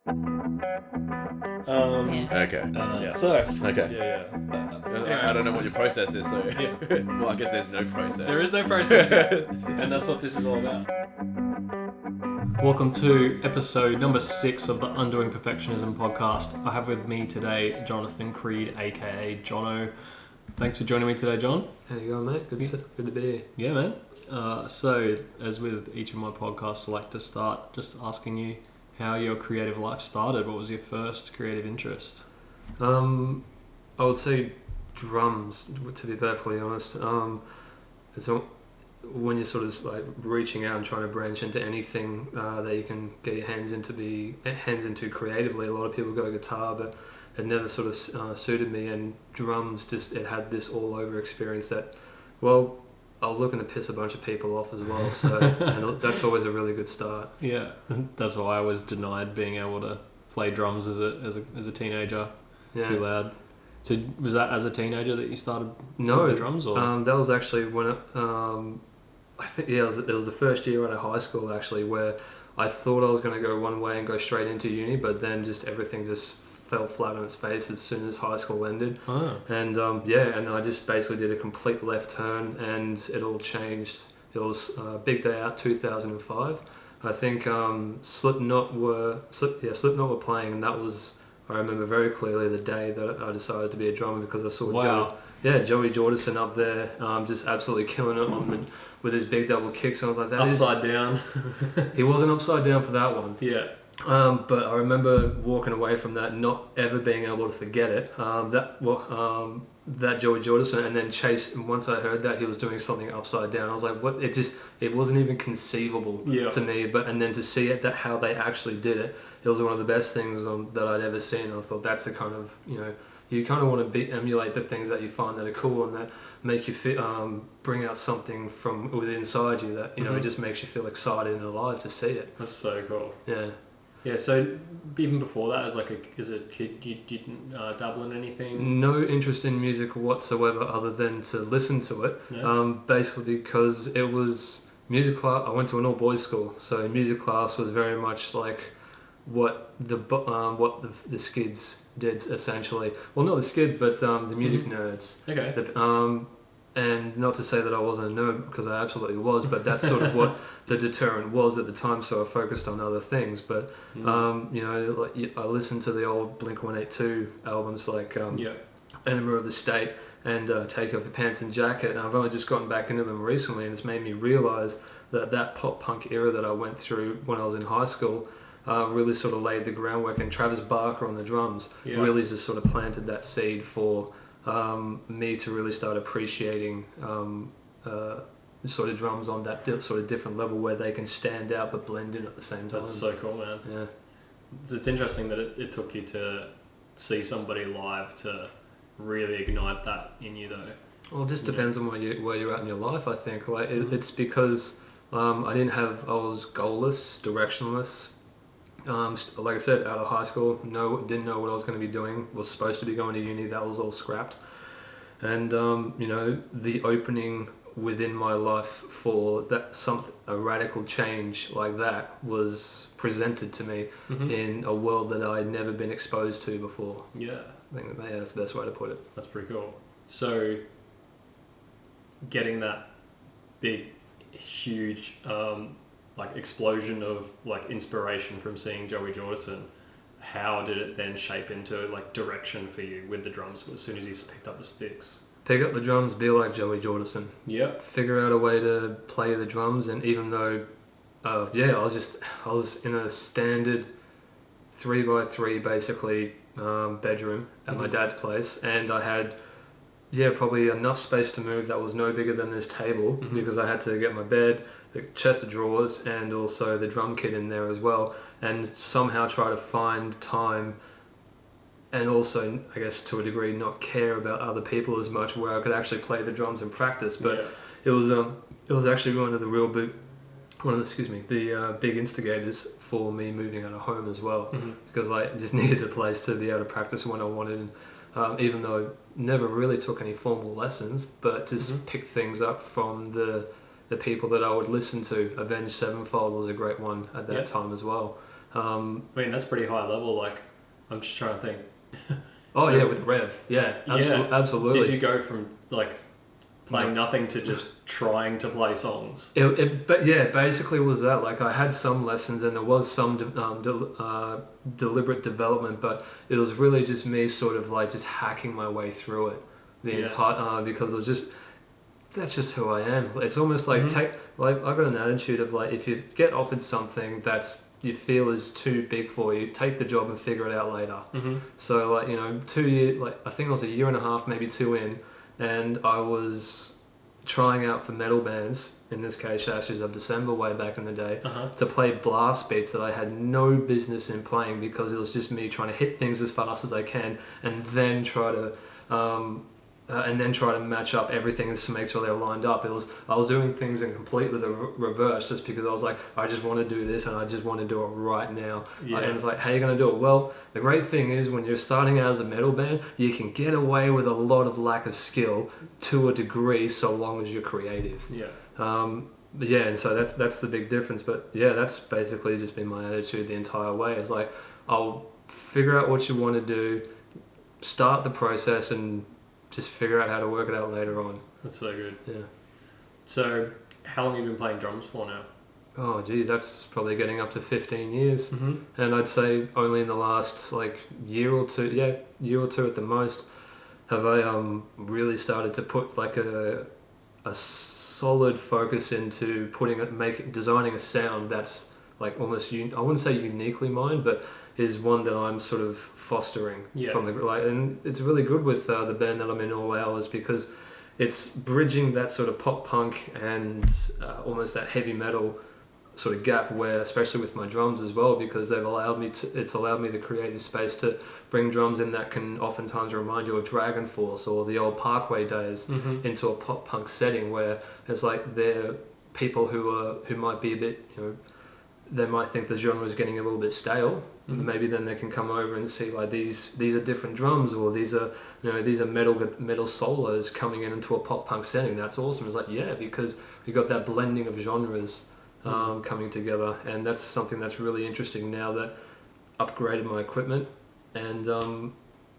Okay. Okay. I don't know what your process is, so well, I guess there's no process. There is no process, and that's what this is all about. Welcome to episode number 6 of the Undoing Perfectionism podcast. I have with me today Jonathan Creed, aka Jono. Thanks for joining me today, John. How you going, mate? Good to be here. Yeah, man. So, as with each of my podcasts, I like to start just asking you how your creative life started. What was your first creative interest? I would say drums, to be perfectly honest. It's when you're sort of like reaching out and trying to branch into anything that you can get your hands into creatively. A lot of people go guitar, but it never sort of suited me. And drums, it had this all over experience that, well, I was looking to piss a bunch of people off as well. So and that's always a really good start. Yeah, that's why I was denied being able to play drums as a teenager. Yeah. Too loud. So was that as a teenager that you started with the drums? Or? That was actually when I think it was the first year out of high school actually, where I thought I was going to go one way and go straight into uni, but then just everything just fell flat on its face as soon as high school ended. And and I just basically did a complete left turn and it all changed. It was Big Day Out 2005. I think Slipknot were playing, and that was, I remember very clearly the day that I decided to be a drummer, because I saw Joey Jordison up there just absolutely killing it with his big double kicks, and I was like, upside down. He wasn't upside down for that one. Yeah. But I remember walking away from that, not ever being able to forget it. That Joey Jordison, and then Chase. And once I heard that he was doing something upside down, I was like, "What?" It wasn't even conceivable to me. And then to see it, how they actually did it, it was one of the best things that I'd ever seen. I thought that's the kind of, you kind of want to emulate the things that you find that are cool and that make you feel, bring out something from within inside you that it just makes you feel excited and alive to see it. That's so cool. Yeah. Yeah, so even before that, as a kid, you didn't dabble in anything? No interest in music whatsoever other than to listen to it. No. Basically because it was music class. I went to an all-boys school, so music class was very much like what the skids did, essentially. Well, not the skids, but the music nerds. Okay. And not to say that I wasn't a nerd, because I absolutely was, but that's sort of what the deterrent was at the time, so I focused on other things. But, I listened to the old Blink-182 albums like Enema of the State and Take Off Your Pants and Jacket, and I've only just gotten back into them recently, and it's made me realise that pop-punk era that I went through when I was in high school really sort of laid the groundwork, and Travis Barker on the drums really just sort of planted that seed for me to really start appreciating sort of drums on that sort of different level where they can stand out but blend in at the same time. That's so cool, man. Yeah. It's interesting that it took you to see somebody live to really ignite that in you, though. Well, it just depends on where you're at in your life, I think. Like it's because I was goalless, directionless. Like I said, out of high school, didn't know what I was going to be doing. Was supposed to be going to uni. That was all scrapped. And the opening within my life for a radical change like that was presented to me in a world that I'd never been exposed to before. Yeah, I think that's the best way to put it. That's pretty cool. So, getting that big, huge explosion of inspiration from seeing Joey Jordison, how did it then shape into direction for you with the drums as soon as you picked up the sticks? Pick up the drums, be like Joey Jordison. Yep. Figure out a way to play the drums, and even though, I was in a standard 3x3 basically bedroom at my dad's place, and I had probably enough space to move that was no bigger than this table, because I had to get my bed, the chest of drawers, and also the drum kit in there as well, and somehow try to find time, and also, I guess to a degree, not care about other people as much, where I could actually play the drums and practice. But it was actually one of the big instigators for me moving out of home as well, because I just needed a place to be able to practice when I wanted. And even though I never really took any formal lessons, but just picked things up from the people that I would listen to. Avenged Sevenfold was a great one at that time as well. I mean, that's pretty high level. Like, I'm just trying to think. Oh, so, yeah, with Rev. Yeah, absolutely. Did you go from, like, playing nothing to just trying to play songs? But yeah, basically it was that. Like, I had some lessons and there was some deliberate development, but it was really just me sort of like just hacking my way through it the entire because it was just, that's just who I am. It's almost like I got an attitude of like, if you get offered something that's you feel is too big for you, take the job and figure it out later. So like, you know, 2 years, like I think I was a year and a half, maybe 2 in, and I was trying out for metal bands, in this case Ashes of December way back in the day, to play blast beats that I had no business in playing, because it was just me trying to hit things as fast as I can and then try to match up everything just to make sure they were lined up. I was doing things in completely the reverse, just because I was like, I just want to do this and I just want to do it right now. And it's like, how are you going to do it? Well, the great thing is when you're starting out as a metal band, you can get away with a lot of lack of skill to a degree, so long as you're creative. And so that's the big difference. But yeah, that's basically just been my attitude the entire way. It's like, I'll figure out what you want to do, start the process, and just figure out how to work it out later on. That's so good. Yeah. So, how long have you been playing drums for now? Oh, geez, that's probably getting up to 15 years. And I'd say only in the last like year or two at the most, have I really started to put like a solid focus into designing a sound that's like almost I wouldn't say uniquely mine, but is one that I'm sort of fostering from the and it's really good with the band that I'm in, All Hours, because it's bridging that sort of pop punk and almost that heavy metal sort of gap, where especially with my drums as well, because it's allowed me the creative space to bring drums in that can oftentimes remind you of Dragon Force or the old Parkway days into a pop punk setting, where it's like they're people who might be a bit, you know, they might think the genre is getting a little bit stale. Maybe then they can come over and see like these are different drums, or these are metal solos coming into a pop punk setting. That's awesome. It's like, yeah, because we got that blending of genres coming together, and that's something that's really interesting now that upgraded my equipment, and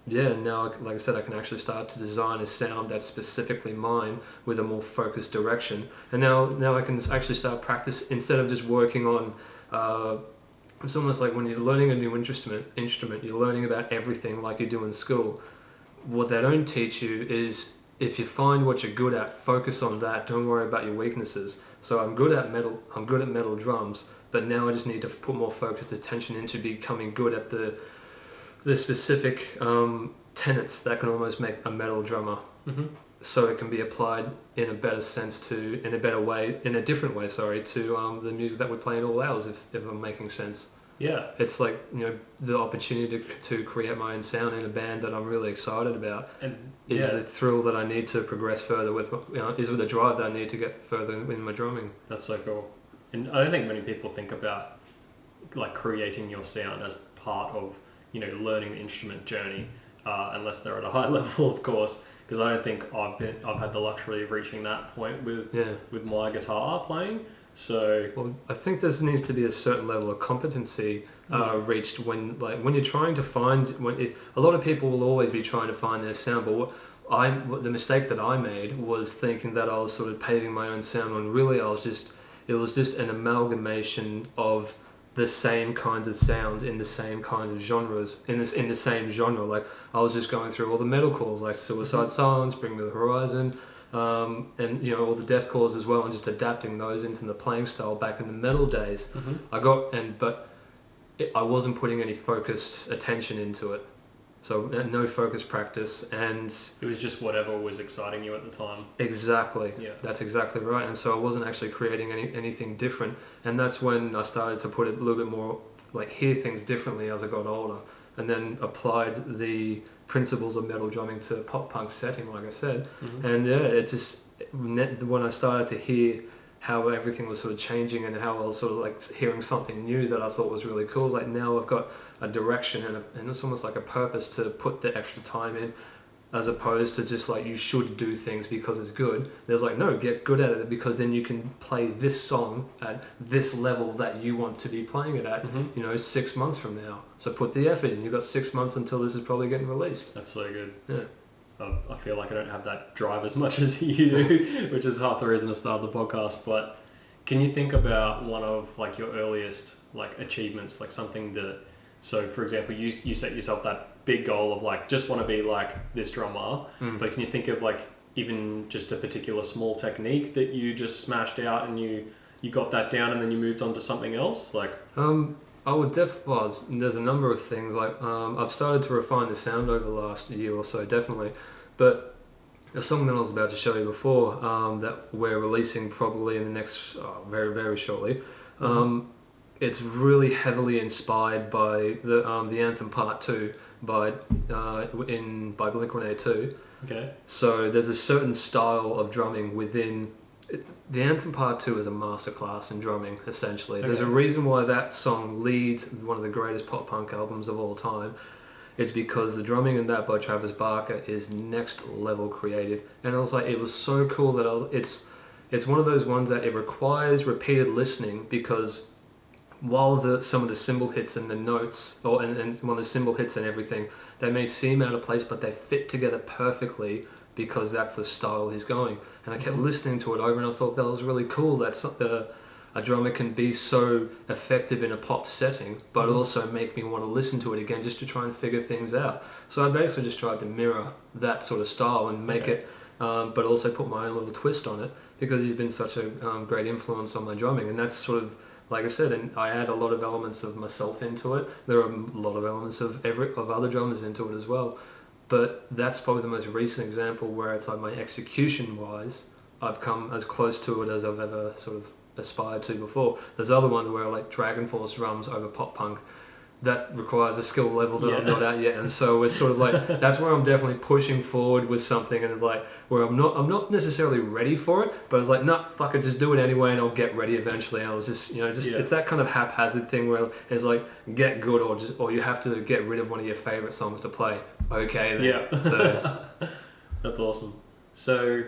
now, like I said, I can actually start to design a sound that's specifically mine with a more focused direction. And now I can actually start practice instead of just working on. It's almost like when you're learning a new instrument, you're learning about everything like you do in school. What they don't teach you is, if you find what you're good at, focus on that. Don't worry about your weaknesses. So I'm good at metal drums, but now I just need to put more focused attention into becoming good at the specific tenets that can almost make a metal drummer. So it can be applied in a different way, to the music that we play in All Hours, if I'm making sense. Yeah. It's like, you know, the opportunity to create my own sound in a band that I'm really excited about, and is the thrill that I need to progress further with, is with the drive that I need to get further in my drumming. That's so cool. And I don't think many people think about like creating your sound as part of, you know, learning the instrument journey, unless they're at a high level, of course. Because I don't think I've had the luxury of reaching that point with my guitar playing. So, well, I think there needs to be a certain level of competency reached when you're trying to find a lot of people will always be trying to find their sound. But the mistake that I made was thinking that I was sort of paving my own sound, when really it was just an amalgamation of the same kinds of sounds in the same kinds of genres in the same genre. Like, I was just going through all the metalcores like Suicide Silence, Bring Me the Horizon, and you know, all the deathcores as well, and just adapting those into the playing style back in the metal days. I wasn't putting any focused attention into it. So no focused practice, and it was just whatever was exciting you at the time. Exactly. Yeah. That's exactly right. And so I wasn't actually creating anything different. And that's when I started to put it a little bit more, like, hear things differently as I got older, and then applied the principles of metal drumming to a pop punk setting, like I said. And it just, when I started to hear how everything was sort of changing, and how I was sort of like hearing something new that I thought was really cool. Like, now I've got a direction and it's almost like a purpose to put the extra time in. as opposed to just like you should do things because it's good. There's like, no, get good at it because then you can play this song at this level that you want to be playing it at, 6 months from now. So put the effort in. You've got 6 months until this is probably getting released. That's so good. Yeah. I feel like I don't have that drive as much as you do, which is half the reason to start the podcast. But can you think about one of like your earliest like achievements, like something that, so for example, you set yourself that big goal of like just want to be like this drummer, but can you think of like even just a particular small technique that you just smashed out and you got that down and then you moved on to something else? Like I would there's a number of things like I've started to refine the sound over the last year or so, definitely, but a song that I was about to show you before that we're releasing probably in the next very, very shortly. It's really heavily inspired by the anthem Part 2 by Blink-182. Okay. So there's a certain style of drumming within the anthem Part 2 is a masterclass in drumming, essentially. Okay. There's a reason why that song leads one of the greatest pop punk albums of all time. It's because the drumming in that by Travis Barker is next level creative, and I was like, it was so cool that it's one of those ones that it requires repeated listening, because while some of the cymbal hits and the notes, and one of the cymbal hits and everything, they may seem out of place, but they fit together perfectly because that's the style he's going. And I kept listening to it over, and I thought that was really cool. That a drummer can be so effective in a pop setting, but also make me want to listen to it again just to try and figure things out. So I basically just tried to mirror that sort of style and make it, but also put my own little twist on it, because he's been such a great influence on my drumming. And that's sort of, like I said, and I add a lot of elements of myself into it. There are a lot of elements of other drummers into it as well. But that's probably the most recent example where it's like my execution-wise, I've come as close to it as I've ever sort of aspired to before. There's other ones where I like Dragon Force drums over pop punk. That requires a skill level that I'm not at yet, and so it's sort of like that's where I'm definitely pushing forward with something, and it's like where I'm not necessarily ready for it, but it's like, nah, fuck it, just do it anyway, and I'll get ready eventually. And I was just it's that kind of haphazard thing where it's like get good, or you have to get rid of one of your favorite songs to play. Okay, then. Yeah. So that's awesome. So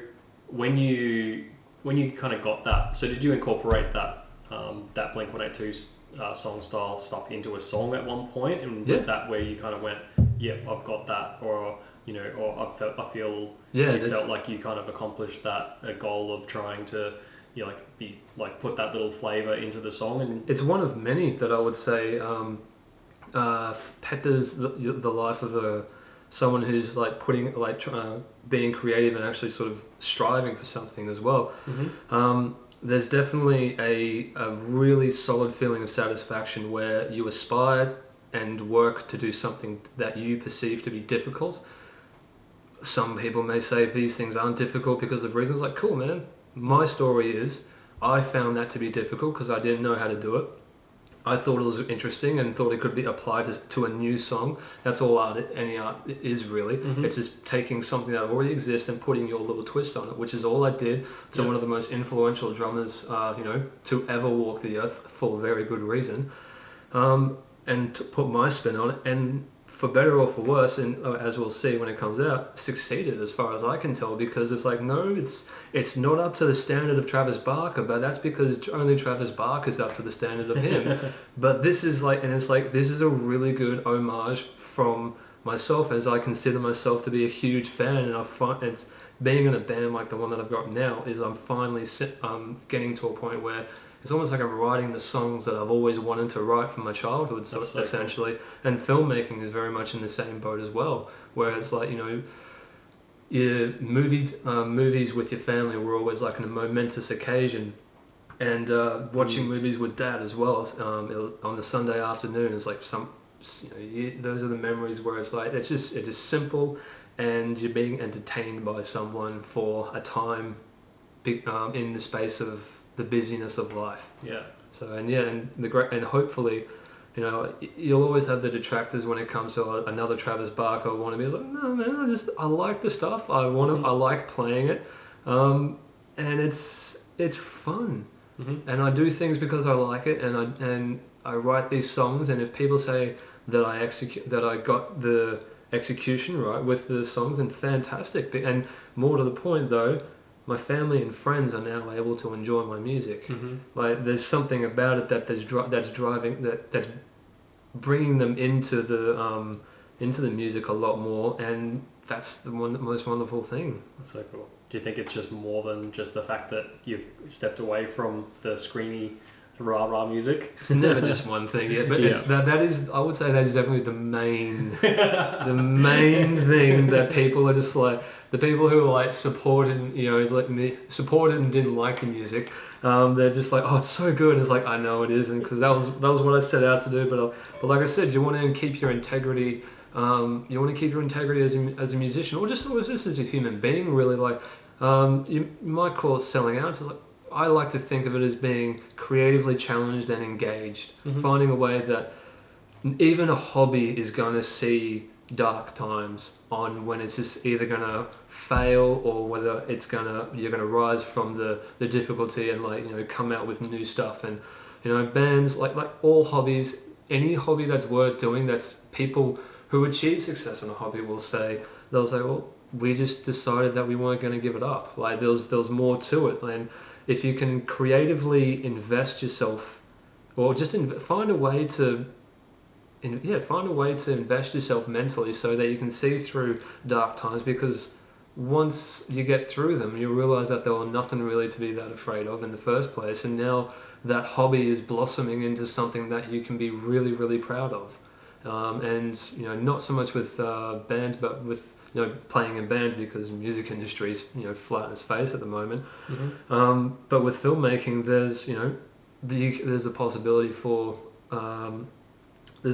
when you kind of got that, so did you incorporate that Blink-182 song style stuff into a song at one point, and was that where you kind of went, yep, I've got that, or I feel you felt like you kind of accomplished that goal of trying to put that little flavor into the song? And it's one of many that I would say Pepper's the life of someone who's like being creative and actually sort of striving for something as well. There's definitely a really solid feeling of satisfaction where you aspire and work to do something that you perceive to be difficult. Some people may say these things aren't difficult because of reasons. Like, cool, man. My story is I found that to be difficult because I didn't know how to do it. I thought it was interesting and thought it could be applied to a new song. That's all any art is really. It's just taking something that already exists and putting your little twist on it, which is all I did to one of the most influential drummers, to ever walk the earth, for a very good reason, and to put my spin on it. And for better or for worse, and as we'll see when it comes out, succeeded as far as I can tell, because it's like, no, it's not up to the standard of Travis Barker, but that's because only Travis Barker's up to the standard of him. But this is this is a really good homage from myself, as I consider myself to be a huge fan, and I find it's being in a band like the one that I've got now is I'm finally getting to a point where it's almost like I'm writing the songs that I've always wanted to write from my childhood, essentially. Cool. And filmmaking is very much in the same boat as well, where it's like, your movies with your family were always like a momentous occasion, and watching movies with dad as well on the Sunday afternoon is like those are the memories where it's like it's just simple, and you're being entertained by someone for a time, in the space of the busyness of life. Yeah. So and hopefully, you'll always have the detractors when it comes to another Travis Barker wannabe. It's like, no man, I like the stuff. I like playing it, and it's fun, and I do things because I like it, and I write these songs. And if people say that I got the execution, right, with the songs, and fantastic. And more to the point, though, my family and friends are now able to enjoy my music. Like, there's something about it that's driving that's bringing them into the music a lot more, and that's the most wonderful thing. That's so cool. Do you think it's just more than just the fact that you've stepped away from the screamy rah-rah music? It's never just one thing, but it's that is, I would say that is definitely the main thing that people are just like, the people who are like supported, it's like me, supported and didn't like the music. They're just like, oh, it's so good. And it's like, I know it isn't, because that was what I set out to do. But like I said, you want to keep your integrity. You want to keep your integrity as a musician, or just as a human being. Really, like you might call it selling out. So like, I like to think of it as being creatively challenged and engaged, finding a way that even a hobby is going to see dark times on, when it's just either going to fail or whether you're going to rise from the difficulty and come out with new stuff. And bands, like all hobbies, any hobby that's worth doing, that's people who achieve success in a hobby they'll say, well, we just decided that we weren't going to give it up. Like there's more to it. And if you can creatively invest yourself, or just find a way to invest yourself mentally so that you can see through dark times, because once you get through them, you realize that there was nothing really to be that afraid of in the first place. And now that hobby is blossoming into something that you can be really, really proud of. And not so much with bands, but with playing in bands, because the music industry is flat in its face at the moment. But with filmmaking, there's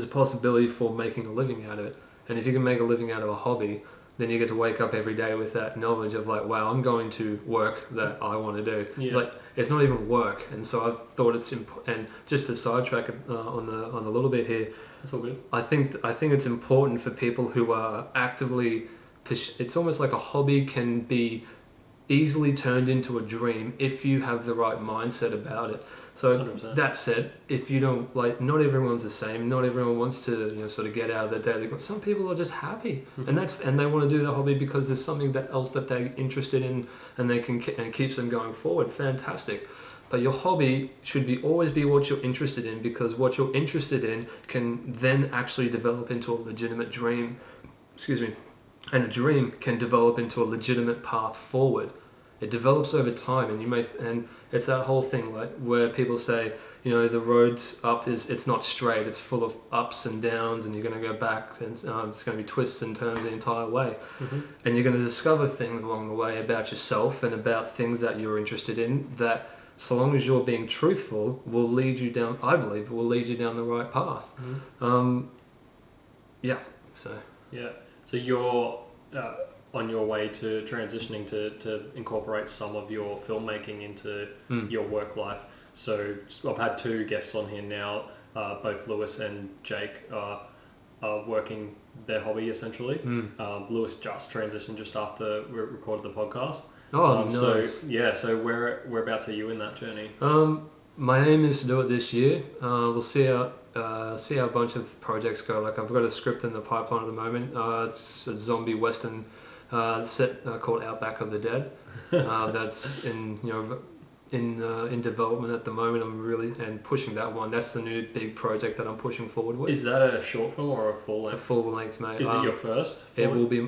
a possibility for making a living out of it. And if you can make a living out of a hobby, then you get to wake up every day with that knowledge of like, wow, I'm going to work that I want to do. Yeah. Like, it's not even work. And so I thought it's and just to sidetrack on a little bit here. That's all good. I think it's important for people who are actively. It's almost like a hobby can be easily turned into a dream if you have the right mindset about it. So 100%. That said, if you don't not everyone's the same. Not everyone wants to sort of get out of their daily. But some people are just happy, and they want to do the hobby because there's something else that they're interested in, and they can and keeps them going forward. Fantastic. But your hobby should always be what you're interested in, because what you're interested in can then actually develop into a legitimate dream. Excuse me. And a dream can develop into a legitimate path forward. It develops over time, and it's that whole thing like where people say, the road up it's not straight, it's full of ups and downs, and you're going to go back, and it's going to be twists and turns the entire way. And you're going to discover things along the way about yourself and about things that you're interested in, that so long as you're being truthful, will lead you down, I believe, will lead you down the right path. So you're on your way to transitioning to incorporate some of your filmmaking into your work life. So I've had 2 guests on here now, both Lewis and Jake are working their hobby essentially. Lewis just transitioned just after we recorded the podcast. Oh, nice. So whereabouts are you in that journey? My aim is to do it this year. We'll see how a bunch of projects go. Like, I've got a script in the pipeline at the moment. It's a zombie western set called Outback of the Dead. That's in development at the moment. I'm really pushing that one. That's the new big project that I'm pushing forward with. Is that a short film or a full length? It's a full length, mate. Is it your first? It will be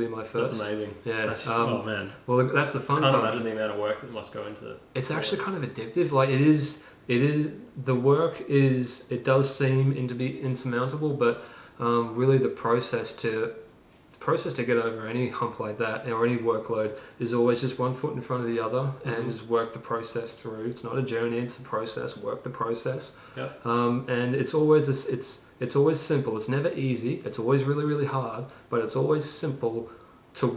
my first. That's amazing. Yeah. Oh man. Well, that's the fun part. I part. can't imagine the amount of work that must go into it. It's actually kind of addictive. Like, it is. The work is. It does seem to be insurmountable, but really the process to get over any hump like that, or any workload, is always just one foot in front of the other, and just work the process through. It's not a journey; it's a process. Work the process. Yeah. And it's always it's always simple. It's never easy. It's always really, really hard, but it's always simple to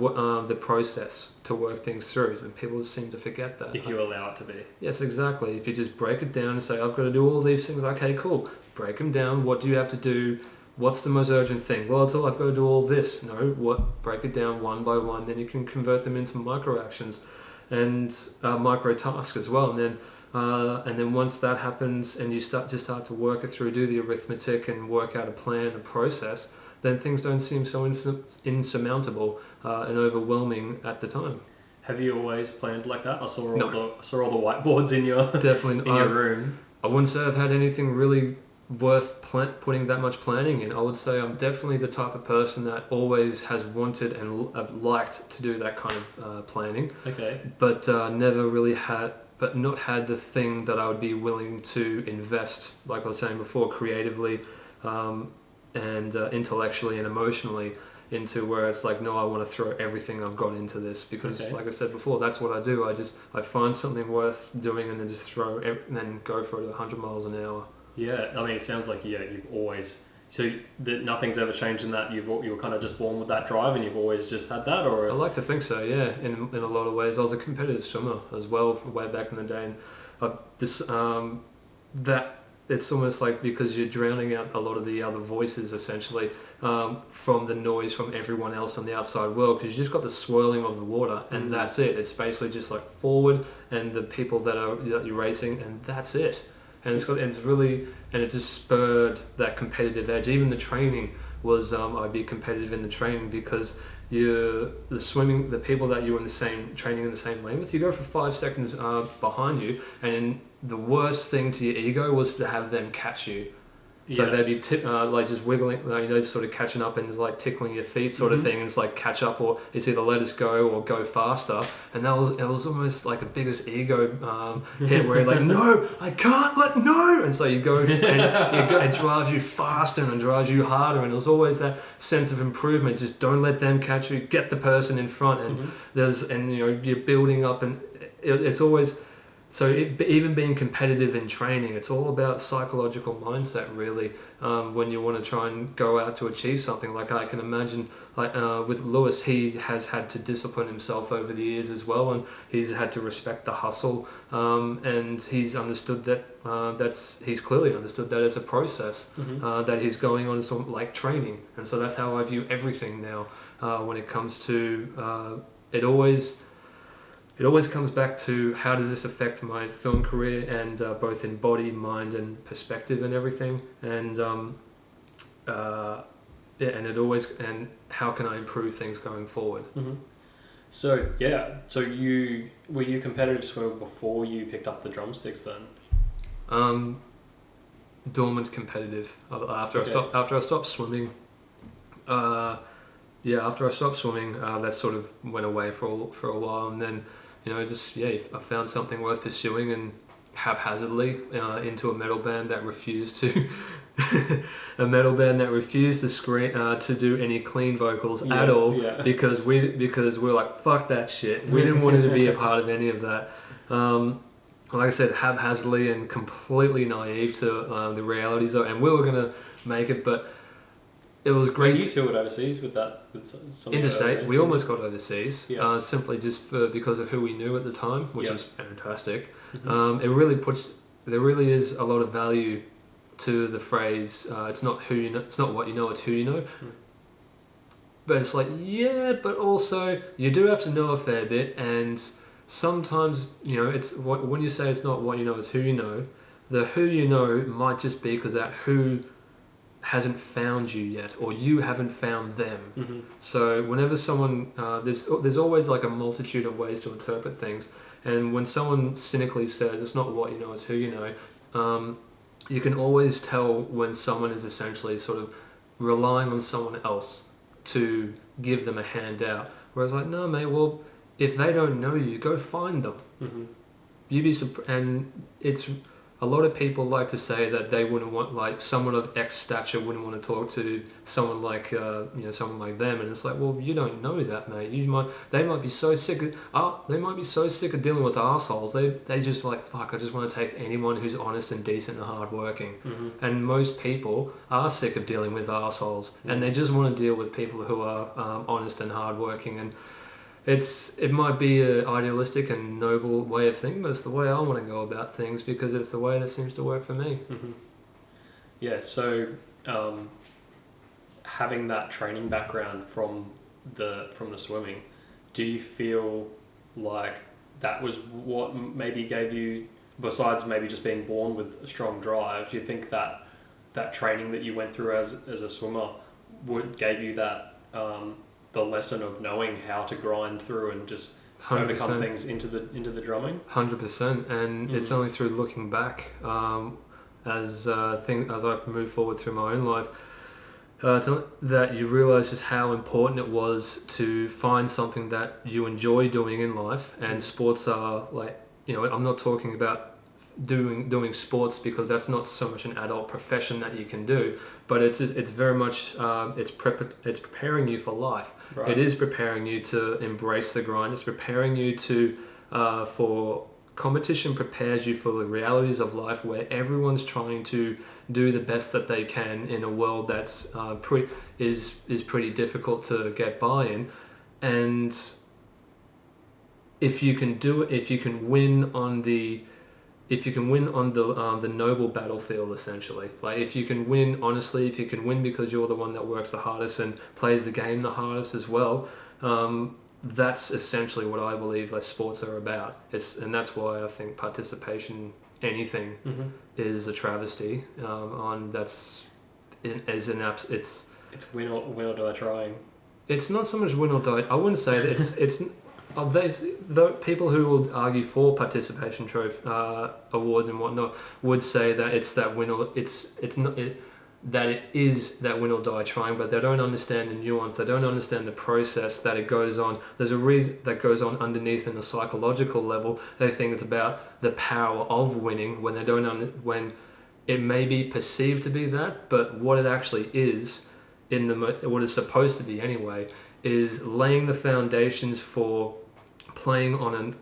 the process to work things through, and people seem to forget that. If you allow it to be. Yes, exactly. If you just break it down and say, I've got to do all these things, okay, cool. Break them down. What do you have to do? What's the most urgent thing? Well, it's all I've got to do all this. No, break it down one by one, then you can convert them into micro actions and micro tasks as well. And then once that happens and you start to work it through, do the arithmetic and work out a plan, a process, then things don't seem so insurmountable and overwhelming at the time. Have you always planned like that? I saw all the whiteboards in your definitely in your room. I wouldn't say I've had anything really worth putting that much planning in. I would say I'm definitely the type of person that always has wanted and liked to do that kind of planning. Okay. But never really not had the thing that I would be willing to invest, like I was saying before, creatively and intellectually and emotionally into, where it's like, no, I want to throw everything I've got into this because, like I said before, that's what I do. I find something worth doing and then just and then go for it at 100 miles an hour. Yeah, I mean, it sounds like you've always, so that nothing's ever changed in that. You were kind of just born with that drive, and you've always just had that, or? I like to think so. Yeah, in a lot of ways. I was a competitive swimmer as well for way back in the day, and that it's almost like, because you're drowning out a lot of the other voices essentially from the noise from everyone else on the outside world, because you just got the swirling of the water, and that's it. It's basically just like forward and the people that you're racing, and that's it. And it just spurred that competitive edge. Even the training was, I'd be competitive in the training because the people that you were training in the same lane with, you go for 5 seconds behind you, and the worst thing to your ego was to have them catch you. So they'd be like just wiggling, just sort of catching up and just like tickling your feet sort of thing, and it's like catch up, or it's either let us go or go faster. And it was almost like a biggest ego hit where you're like, no, I can't no. And so you go and it drives you faster and drives you harder. And it was always that sense of improvement. Just don't let them catch you, get the person in front. And you're building up, and it's always. So even being competitive in training, it's all about psychological mindset, really. When you want to try and go out to achieve something, like I can imagine, like with Lewis, he has had to discipline himself over the years as well, and he's had to respect the hustle, and he's understood that he's clearly understood that as a process that he's going on, some like training, and so that's how I view everything now. When it comes to it always comes back to, how does this affect my film career, and both in body, mind, and perspective and everything, and and how can I improve things going forward? So were you competitive swimmer before you picked up the drumsticks then? Dormant competitive. After I stopped swimming. After I stopped swimming, that sort of went away for a while, and then. I found something worth pursuing, and haphazardly into a metal band that refused to scream to do any clean vocals at all, because we're like, fuck that shit. We didn't want to be a part of any of that. Like I said, haphazardly and completely naive to the realities of, and we were gonna make it, but. It was great. You toured overseas with that? With interstate. We almost got overseas, simply just because of who we knew at the time, which was fantastic. There really is a lot of value to the phrase. It's not who you know. It's not what you know. It's who you know. But it's like, but also you do have to know a fair bit, and sometimes it's when you say it's not what you know, it's who you know. The who you know might just be because that who hasn't found you yet, or you haven't found them. So whenever someone there's always like a multitude of ways to interpret things, and when someone cynically says it's not what you know, it's who you know, you can always tell when someone is essentially sort of relying on someone else to give them a handout, whereas like, no mate, well, if they don't know you, go find them. You'd be and it's a lot of people like to say that they wouldn't want, like, someone of X stature wouldn't want to talk to someone like someone like them, and it's like, well, you don't know that, mate. They might be so sick of dealing with arseholes. They just like, fuck, I just want to take anyone who's honest and decent and hardworking. And most people are sick of dealing with arseholes, and they just want to deal with people who are honest and hardworking. And it might be an idealistic and noble way of thinking, but it's the way I want to go about things, because it's the way that seems to work for me. Yeah, so having that training background from the swimming, do you feel like that was what maybe gave you, besides maybe just being born with a strong drive, do you think that training that you went through as a swimmer gave you that the lesson of knowing how to grind through and just 100%. Overcome things into the drumming. 100%, and it's only through looking back as I move forward through my own life that you realise just how important it was to find something that you enjoy doing in life. And sports are like, I'm not talking about doing sports because that's not so much an adult profession that you can do, but it's very much it's preparing you for life. Right. It is preparing you to embrace the grind. It's preparing you to for competition. Prepares you for the realities of life, where everyone's trying to do the best that they can in a world that's pretty difficult to get by in. And if you can do it, if you can win on the noble battlefield, essentially, like if you can win honestly, if you can win because you're the one that works the hardest and plays the game the hardest as well, that's essentially what I believe like sports are about. And that's why I think participation, anything, is a travesty. It's win or die trying. It's not so much win or die. I wouldn't say that it's. The people who will argue for participation trophy awards and whatnot would say that it's that win or that it is that win or die trying, but they don't understand the nuance. They don't understand the process that it goes on. There's a reason that goes on underneath in a psychological level. They think it's about the power of winning when they don't when it may be perceived to be that, but what it actually is what it's supposed to be anyway is laying the foundations for playing on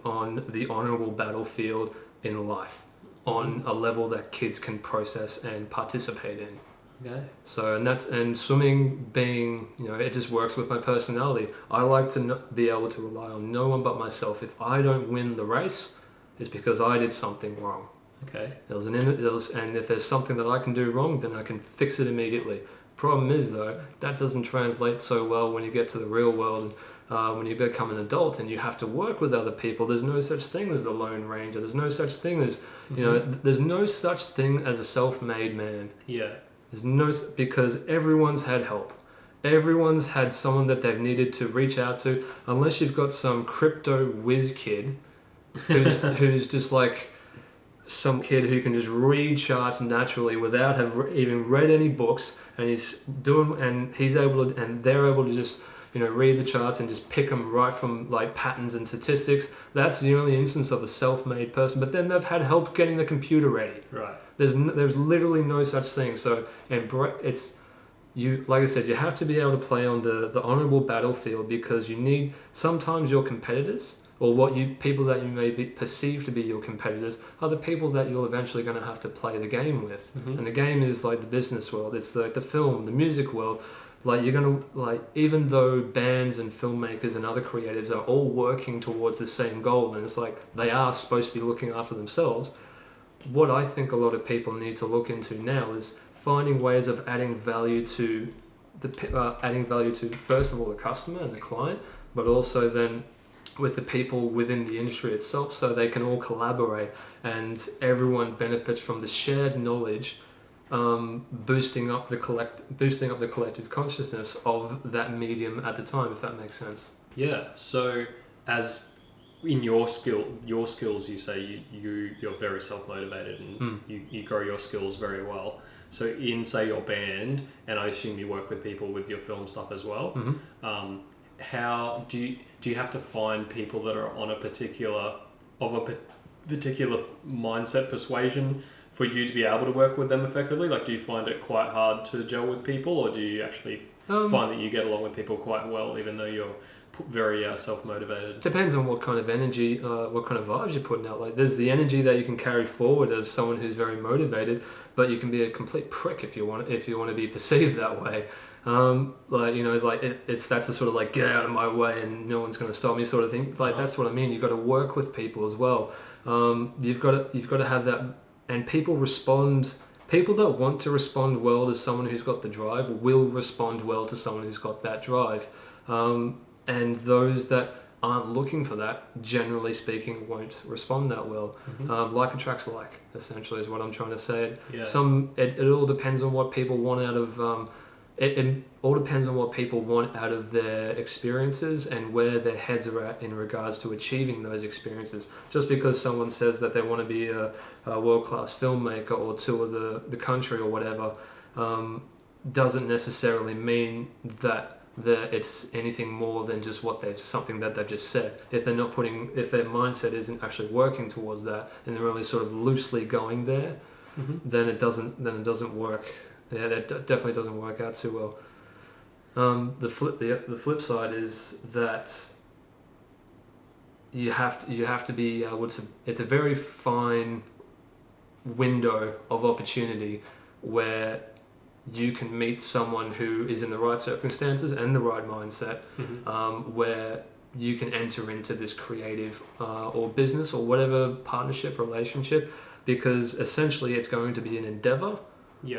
the honourable battlefield in life, on a level that kids can process and participate in. Okay. So and swimming being, it just works with my personality. I like to be able to rely on no one but myself. If I don't win the race, it's because I did something wrong. Okay. And if there's something that I can do wrong, then I can fix it immediately. Problem is though, that doesn't translate so well when you get to the real world. When you become an adult and you have to work with other people, there's no such thing as the Lone Ranger. There's no such thing as, there's no such thing as a self-made man. Yeah. Because everyone's had help. Everyone's had someone that they've needed to reach out to, unless you've got some crypto whiz kid who's just like some kid who can just read charts naturally without even read any books, and they're able to just read the charts and just pick them right from like patterns and statistics. That's the only instance of a self-made person. But then they've had help getting the computer ready. Right. There's literally no such thing. So like I said, you have to be able to play on the honourable battlefield, because sometimes your competitors, or people that you may be perceived to be your competitors, are the people that you're eventually going to have to play the game with. And the game is like the business world. It's like the film, the music world. Like you're going to, even though bands and filmmakers and other creatives are all working towards the same goal, and it's like they are supposed to be looking after themselves, what I think a lot of people need to look into now is finding ways of adding value to first of all the customer and the client, but also then with the people within the industry itself, so they can all collaborate and everyone benefits from the shared knowledge, boosting up the collective consciousness of that medium at the time, if that makes sense. Yeah. So as in your skills, you say you're very self-motivated and you grow your skills very well. So in, say, your band, and I assume you work with people with your film stuff as well, how do you have to find people that are on a particular mindset, persuasion, for you to be able to work with them effectively? Like, do you find it quite hard to gel with people, or do you actually find that you get along with people quite well, even though you're very self-motivated? Depends on what kind of energy, what kind of vibes you're putting out. Like, there's the energy that you can carry forward as someone who's very motivated, but you can be a complete prick if you want to be perceived that way. That's a sort of like, get out of my way and no one's going to stop me sort of thing. Like, that's what I mean. You've got to work with people as well. You've got to have that, and people that want to respond well to someone who's got the drive will respond well to someone who's got that drive. And those that aren't looking for that, generally speaking, won't respond that well. Like attracts like, essentially, is what I'm trying to say. Yeah. It all depends on what people want out of it all depends on what people want out of their experiences and where their heads are at in regards to achieving those experiences. Just because someone says that they want to be a world-class filmmaker or tour the country or whatever, doesn't necessarily mean that it's anything more than just something that they've just said. If they're not if their mindset isn't actually working towards that, and they're only sort of loosely going there, then it doesn't work. Yeah, that definitely doesn't work out too well. The flip side is that you have to be able to. It's a very fine window of opportunity where you can meet someone who is in the right circumstances and the right mindset, where you can enter into this creative or business or whatever partnership relationship, because essentially it's going to be an endeavor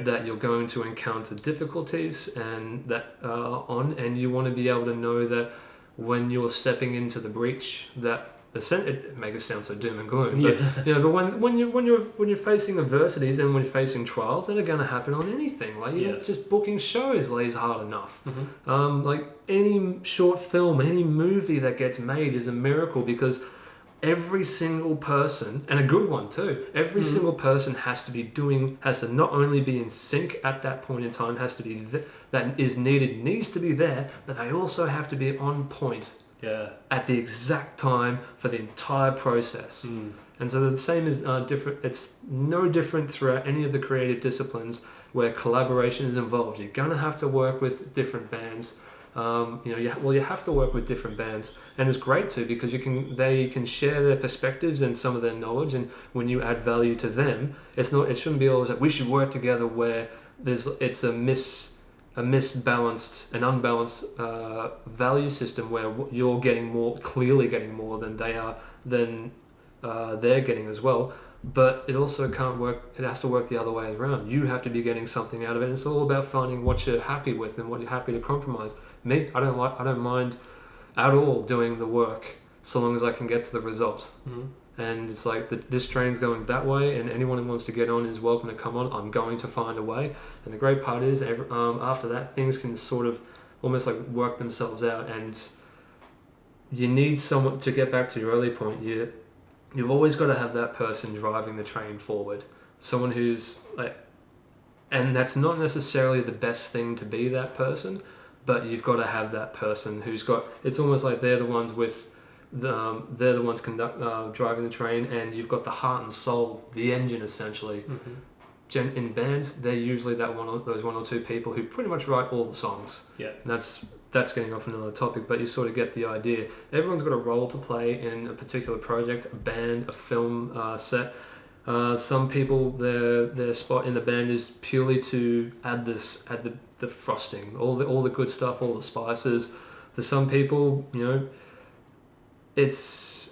that you're going to encounter difficulties and and you want to be able to know that when you're stepping into the breach, that it makes it sound so doom and gloom, but but when you're facing adversities and when you're facing trials that are going to happen on anything, like just booking shows is hard enough. Like any short film, any movie that gets made is a miracle, because every single person, and a good one too, every single person has to not only be in sync at that point in time, needs to be there, but they also have to be on point at the exact time for the entire process. And so the same is different. It's no different throughout any of the creative disciplines where collaboration is involved. You're gonna have to work with different bands. You have to work with different bands, and it's great too, because they can share their perspectives and some of their knowledge, and when you add value to them, it shouldn't be always like we should work together where it's unbalanced value system where you're clearly getting more than they're getting as well. But it also can't work. It has to work the other way around. You have to be getting something out of it. It's all about finding what you're happy with and what you're happy to compromise. Me, I don't mind at all doing the work so long as I can get to the result. And it's like this train's going that way, and anyone who wants to get on is welcome to come on. I'm going to find a way. And the great part is, after that, things can sort of almost like work themselves out. And you need someone to get back to your early point. You've always got to have that person driving the train forward. Someone who's like, and that's not necessarily the best thing to be that person, but you've got to have that person who's got. It's almost like they're the ones driving the train, and you've got the heart and soul, the engine essentially. In bands, they're usually those one or two people who pretty much write all the songs. And that's getting off another topic, but you sort of get the idea. Everyone's got a role to play in a particular project, a band, a film set. Some people, their spot in the band is purely to add the frosting, all the good stuff, all the spices. For some people, it's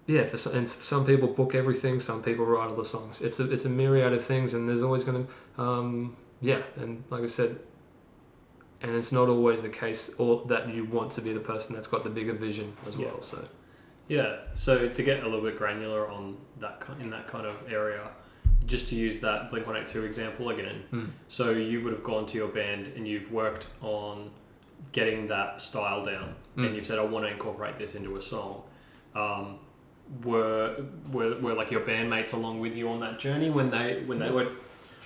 for some people book everything. Some people write all the songs. It's a myriad of things, and there's always going to and like I said. And it's not always the case, or that you want to be the person that's got the bigger vision as well. So to get a little bit granular on that in that kind of area, just to use that Blink-182 example again. So you would have gone to your band and you've worked on getting that style down, and you've said, I want to incorporate this into a song. Were like your bandmates along with you on that journey when they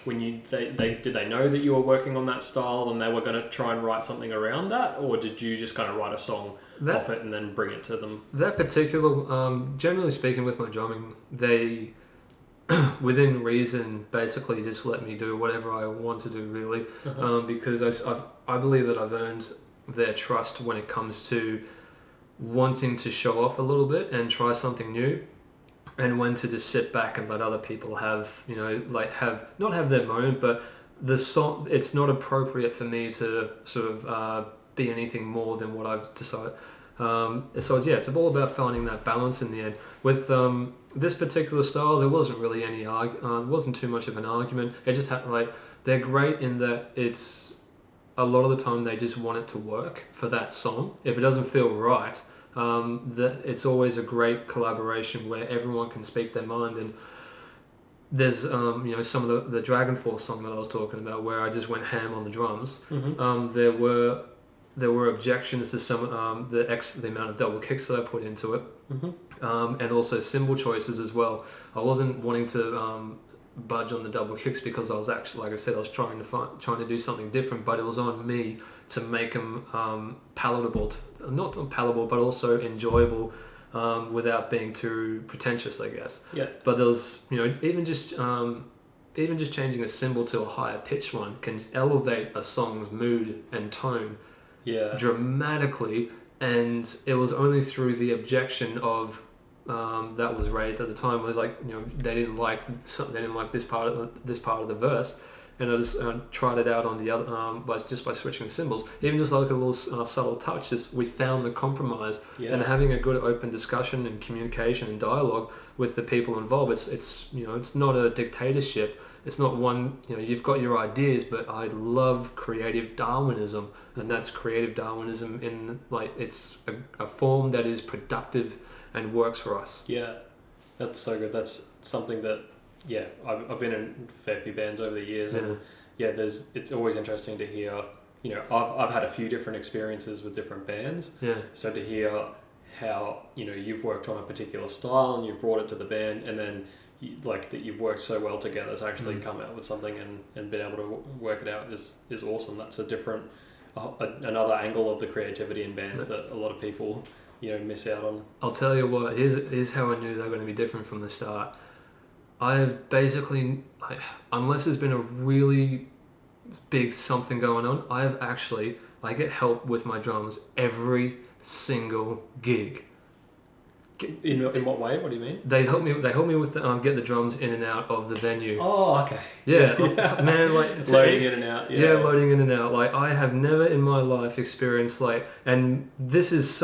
did they know that you were working on that style and they were going to try and write something around that, or did you just kind of write a song off it and then bring it to them? That particular, generally speaking, with my drumming, they, within reason, basically just let me do whatever I want to do, really, because I believe that I've earned their trust when it comes to wanting to show off a little bit and try something new. And when to just sit back and let other people have not have their moment, but the song, it's not appropriate for me to sort of be anything more than what I've decided. It's all about finding that balance in the end. With this particular style, there wasn't really any wasn't too much of an argument. It just had they're great in that it's a lot of the time they just want it to work for that song. If it doesn't feel right, that it's always a great collaboration where everyone can speak their mind, there's you know, some of the Dragon Force song that I was talking about, where I just went ham on the drums. There were objections to some the amount of double kicks that I put into it, and also cymbal choices as well. I wasn't wanting to budge on the double kicks because I was actually, like I said, I was trying to do something different, but it was on me to make them palatable, not palatable, but also enjoyable, without being too pretentious, I guess. Yeah. But there was, you know, even just changing a cymbal to a higher pitched one can elevate a song's mood and tone dramatically, and it was only through the objection of that was raised at the time, was like, you know, they didn't like this part of the verse, and I just tried it out on the other by switching the cymbals, even just like a little subtle touch. Just we found the compromise, and having a good open discussion and communication and dialogue with the people involved. It's you know, it's not a dictatorship. It's not one, you know, you've got your ideas, but I love creative Darwinism, and that's creative Darwinism in, like, it's a form that is productive and works for us. Yeah, that's so good. That's something that, I've been in a fair few bands over the years, and it's always interesting to hear, you know, I've had a few different experiences with different bands. Yeah. So to hear how, you know, you've worked on a particular style and you've brought it to the band, and then like that you've worked so well together to actually come out with something and been able to work it out is awesome. That's a different, another angle of the creativity in bands that a lot of people, you know, miss out on. I'll tell you what, here's how I knew they were going to be different from the start. I've basically, unless there's been a really big something going on, I get help with my drums every single gig. In what way? What do you mean? They help me with get the drums in and out of the venue. Oh, okay. Yeah, man, like loading in and out. Yeah, loading in and out. Like, I have never in my life experienced, like, and this is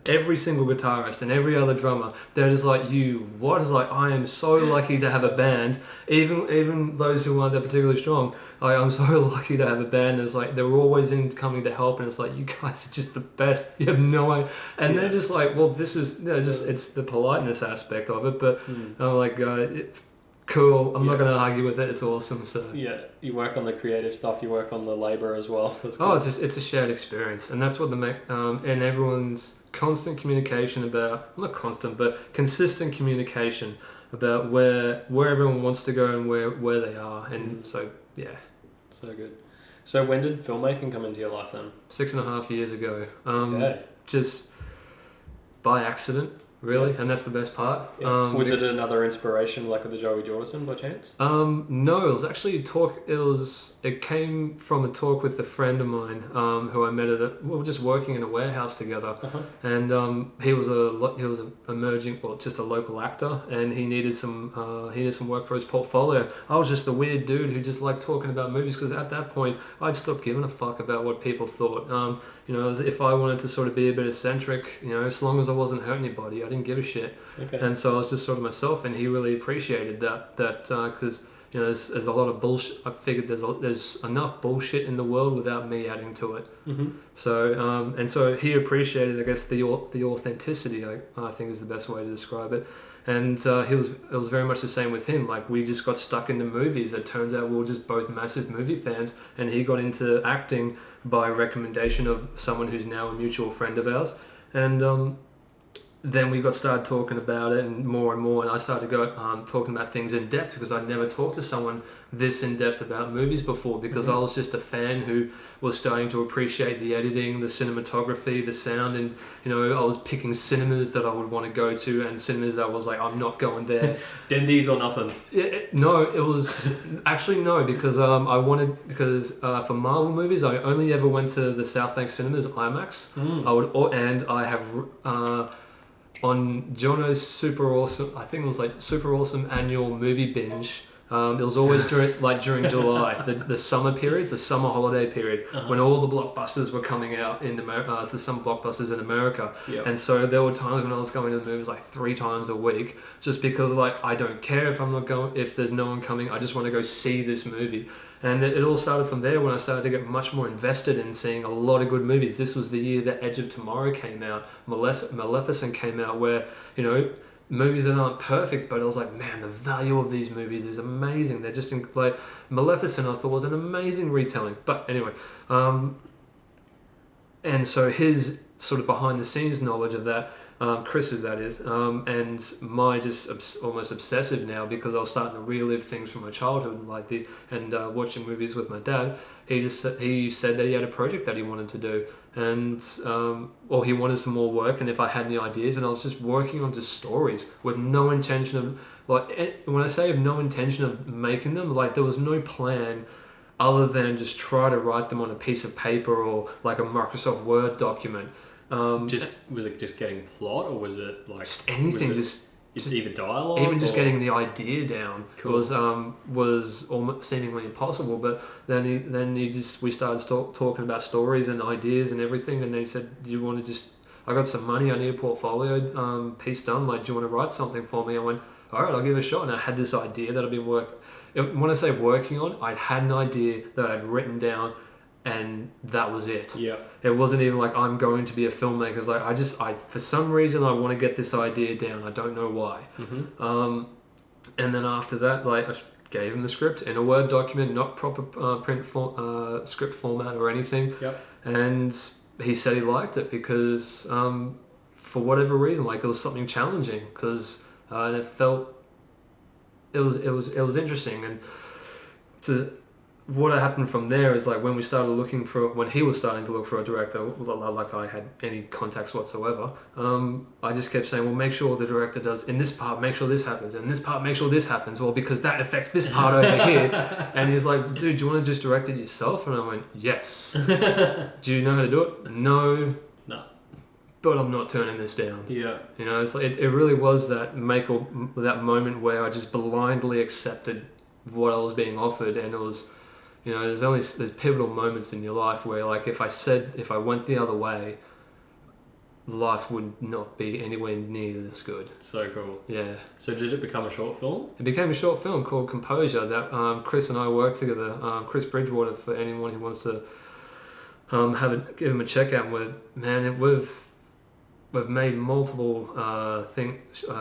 every single guitarist and every other drummer, they're just like, I am so lucky to have a band. Even those who aren't that particularly strong, I'm so lucky to have a band. It's like they're always coming to help, and it's like, you guys are just the best. You have no idea, and they're just like, well, this is it's the politeness aspect of it. But I'm like, cool. I'm not going to argue with it. It's awesome. So you work on the creative stuff. You work on the labor as well. That's cool. It's a shared experience, and that's what and everyone's constant communication about, not constant, but consistent communication about where everyone wants to go and where they are, and so good. So when did filmmaking come into your life then? 6.5 years ago. Just by accident, really, and that's the best part. Was it another inspiration like with the Joey Jordison by chance? No, it was actually it came from a talk with a friend of mine who I met we were just working in a warehouse together, and he was just a local actor, and he needed some work for his portfolio. I was just a weird dude who just liked talking about movies, because at that point I'd stopped giving a fuck about what people thought. You know, if I wanted to sort of be a bit eccentric, you know, as long as I wasn't hurting anybody, I didn't give a shit. Okay. And so I was just sort of myself, and he really appreciated that because, you know, there's a lot of bullshit. I figured there's enough bullshit in the world without me adding to it. So so he appreciated, I guess, the authenticity, I think is the best way to describe it. And it was very much the same with him. Like, we just got stuck into movies. It turns out we were just both massive movie fans, and he got into acting by recommendation of someone who's now a mutual friend of ours. And then we started talking about it and more, and I started to go talking about things in depth, because I'd never talked to someone this in depth about movies before, because I was just a fan who was starting to appreciate the editing, the cinematography, the sound, and, you know, I was picking cinemas that I would want to go to and cinemas that I was like, I'm not going there. Dendies or nothing? No, it was actually no, because for Marvel movies I only ever went to the South Bank Cinemas IMAX. I have on Jono's super awesome, I think it was like super awesome annual movie binge. It was always during July, the summer periods, the summer holiday periods, when all the blockbusters were coming out in America, the summer blockbusters in America. Yep. And so there were times when I was going to the movies like 3 times a week, just because, like, I don't care if there's no one coming, I just want to go see this movie. And it all started from there, when I started to get much more invested in seeing a lot of good movies. This was the year that Edge of Tomorrow came out, Maleficent came out, where, you know, movies that aren't perfect, but I was like, man, the value of these movies is amazing. They're just like Maleficent. I thought was an amazing retelling. But anyway, and so his sort of behind the scenes knowledge of that, Chris's that is, and my just almost obsessive now, because I was starting to relive things from my childhood, and watching movies with my dad. He said that he had a project that he wanted to do, and or he wanted some more work, and if I had any ideas, and I was just working on just stories with no intention of, like, when I say of no intention of making them, like there was no plan other than just try to write them on a piece of paper or like a Microsoft Word document. Was it just getting plot, or was it like just anything? Just either dialogue, even just getting the idea down. Cool. was almost seemingly impossible. But then we started talking about stories and ideas and everything. And then he said, "Do you want to just? I got some money. I need a portfolio piece done. Like, do you want to write something for me?" I went, "All right, I'll give it a shot." And I had this idea that I've been when I say working on, I had an idea that I'd written down, and that was it. Yeah. It wasn't even like I'm going to be a filmmaker. It's like I for some reason I want to get this idea down. I don't know why. Mm-hmm. And then after that, like, I gave him the script in a Word document, not proper print script format or anything. Yep. And he said he liked it because for whatever reason, like, it was something challenging, because and it felt it was interesting. And what happened from there is, like, when he was starting to look for a director, like I had any contacts whatsoever, I just kept saying, well, make sure the director does, in this part, make sure this happens, in this part, make sure this happens, well, because that affects this part over here. And he's like, dude, do you want to just direct it yourself? And I went, yes. Do you know how to do it? No. But I'm not turning this down. Yeah. You know, it's like, it really was that moment where I just blindly accepted what I was being offered. And it was, you know, there's pivotal moments in your life where, like, if I went the other way, life would not be anywhere near this good. So cool. Yeah. So did it become a short film? It became a short film called Composure that Chris and I worked together. Chris Bridgewater, for anyone who wants to give him a check out. We've made multiple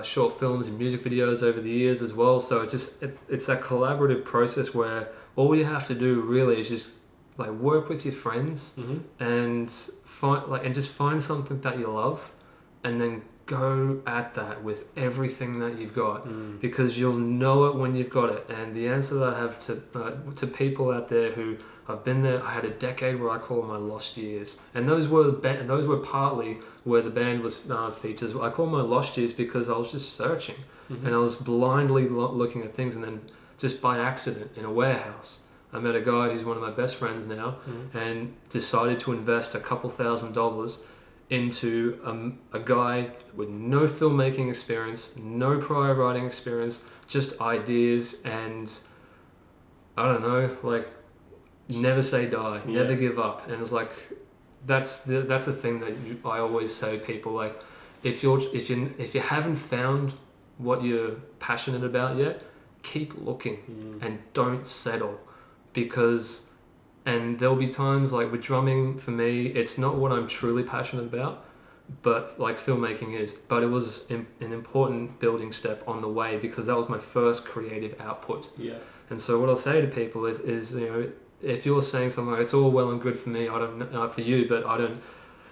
short films and music videos over the years as well. So it's that collaborative process where all you have to do really is just, like, work with your friends, mm-hmm. and find something that you love, and then go at that with everything that you've got, because you'll know it when you've got it. And the answer that I have to people out there who I've been there, I had a decade where I call my lost years, and those were partly where the band was features. I call my lost years because I was just searching, mm-hmm. and I was blindly looking at things, and then just by accident in a warehouse, I met a guy who's one of my best friends now, and decided to invest a couple $1,000s into a guy with no filmmaking experience, no prior writing experience, just ideas, and I don't know, like, never say die, never give up. And it's like, that's a thing that I always say to people, like, if you haven't found what you're passionate about yet, keep looking and don't settle, and there'll be times, like with drumming, for me, it's not what I'm truly passionate about, but like filmmaking is, but it was an important building step on the way, because that was my first creative output. Yeah. And so what I'll say to people is, you know, if you're saying something like, it's all well and good for me, I don't know for you, but I don't,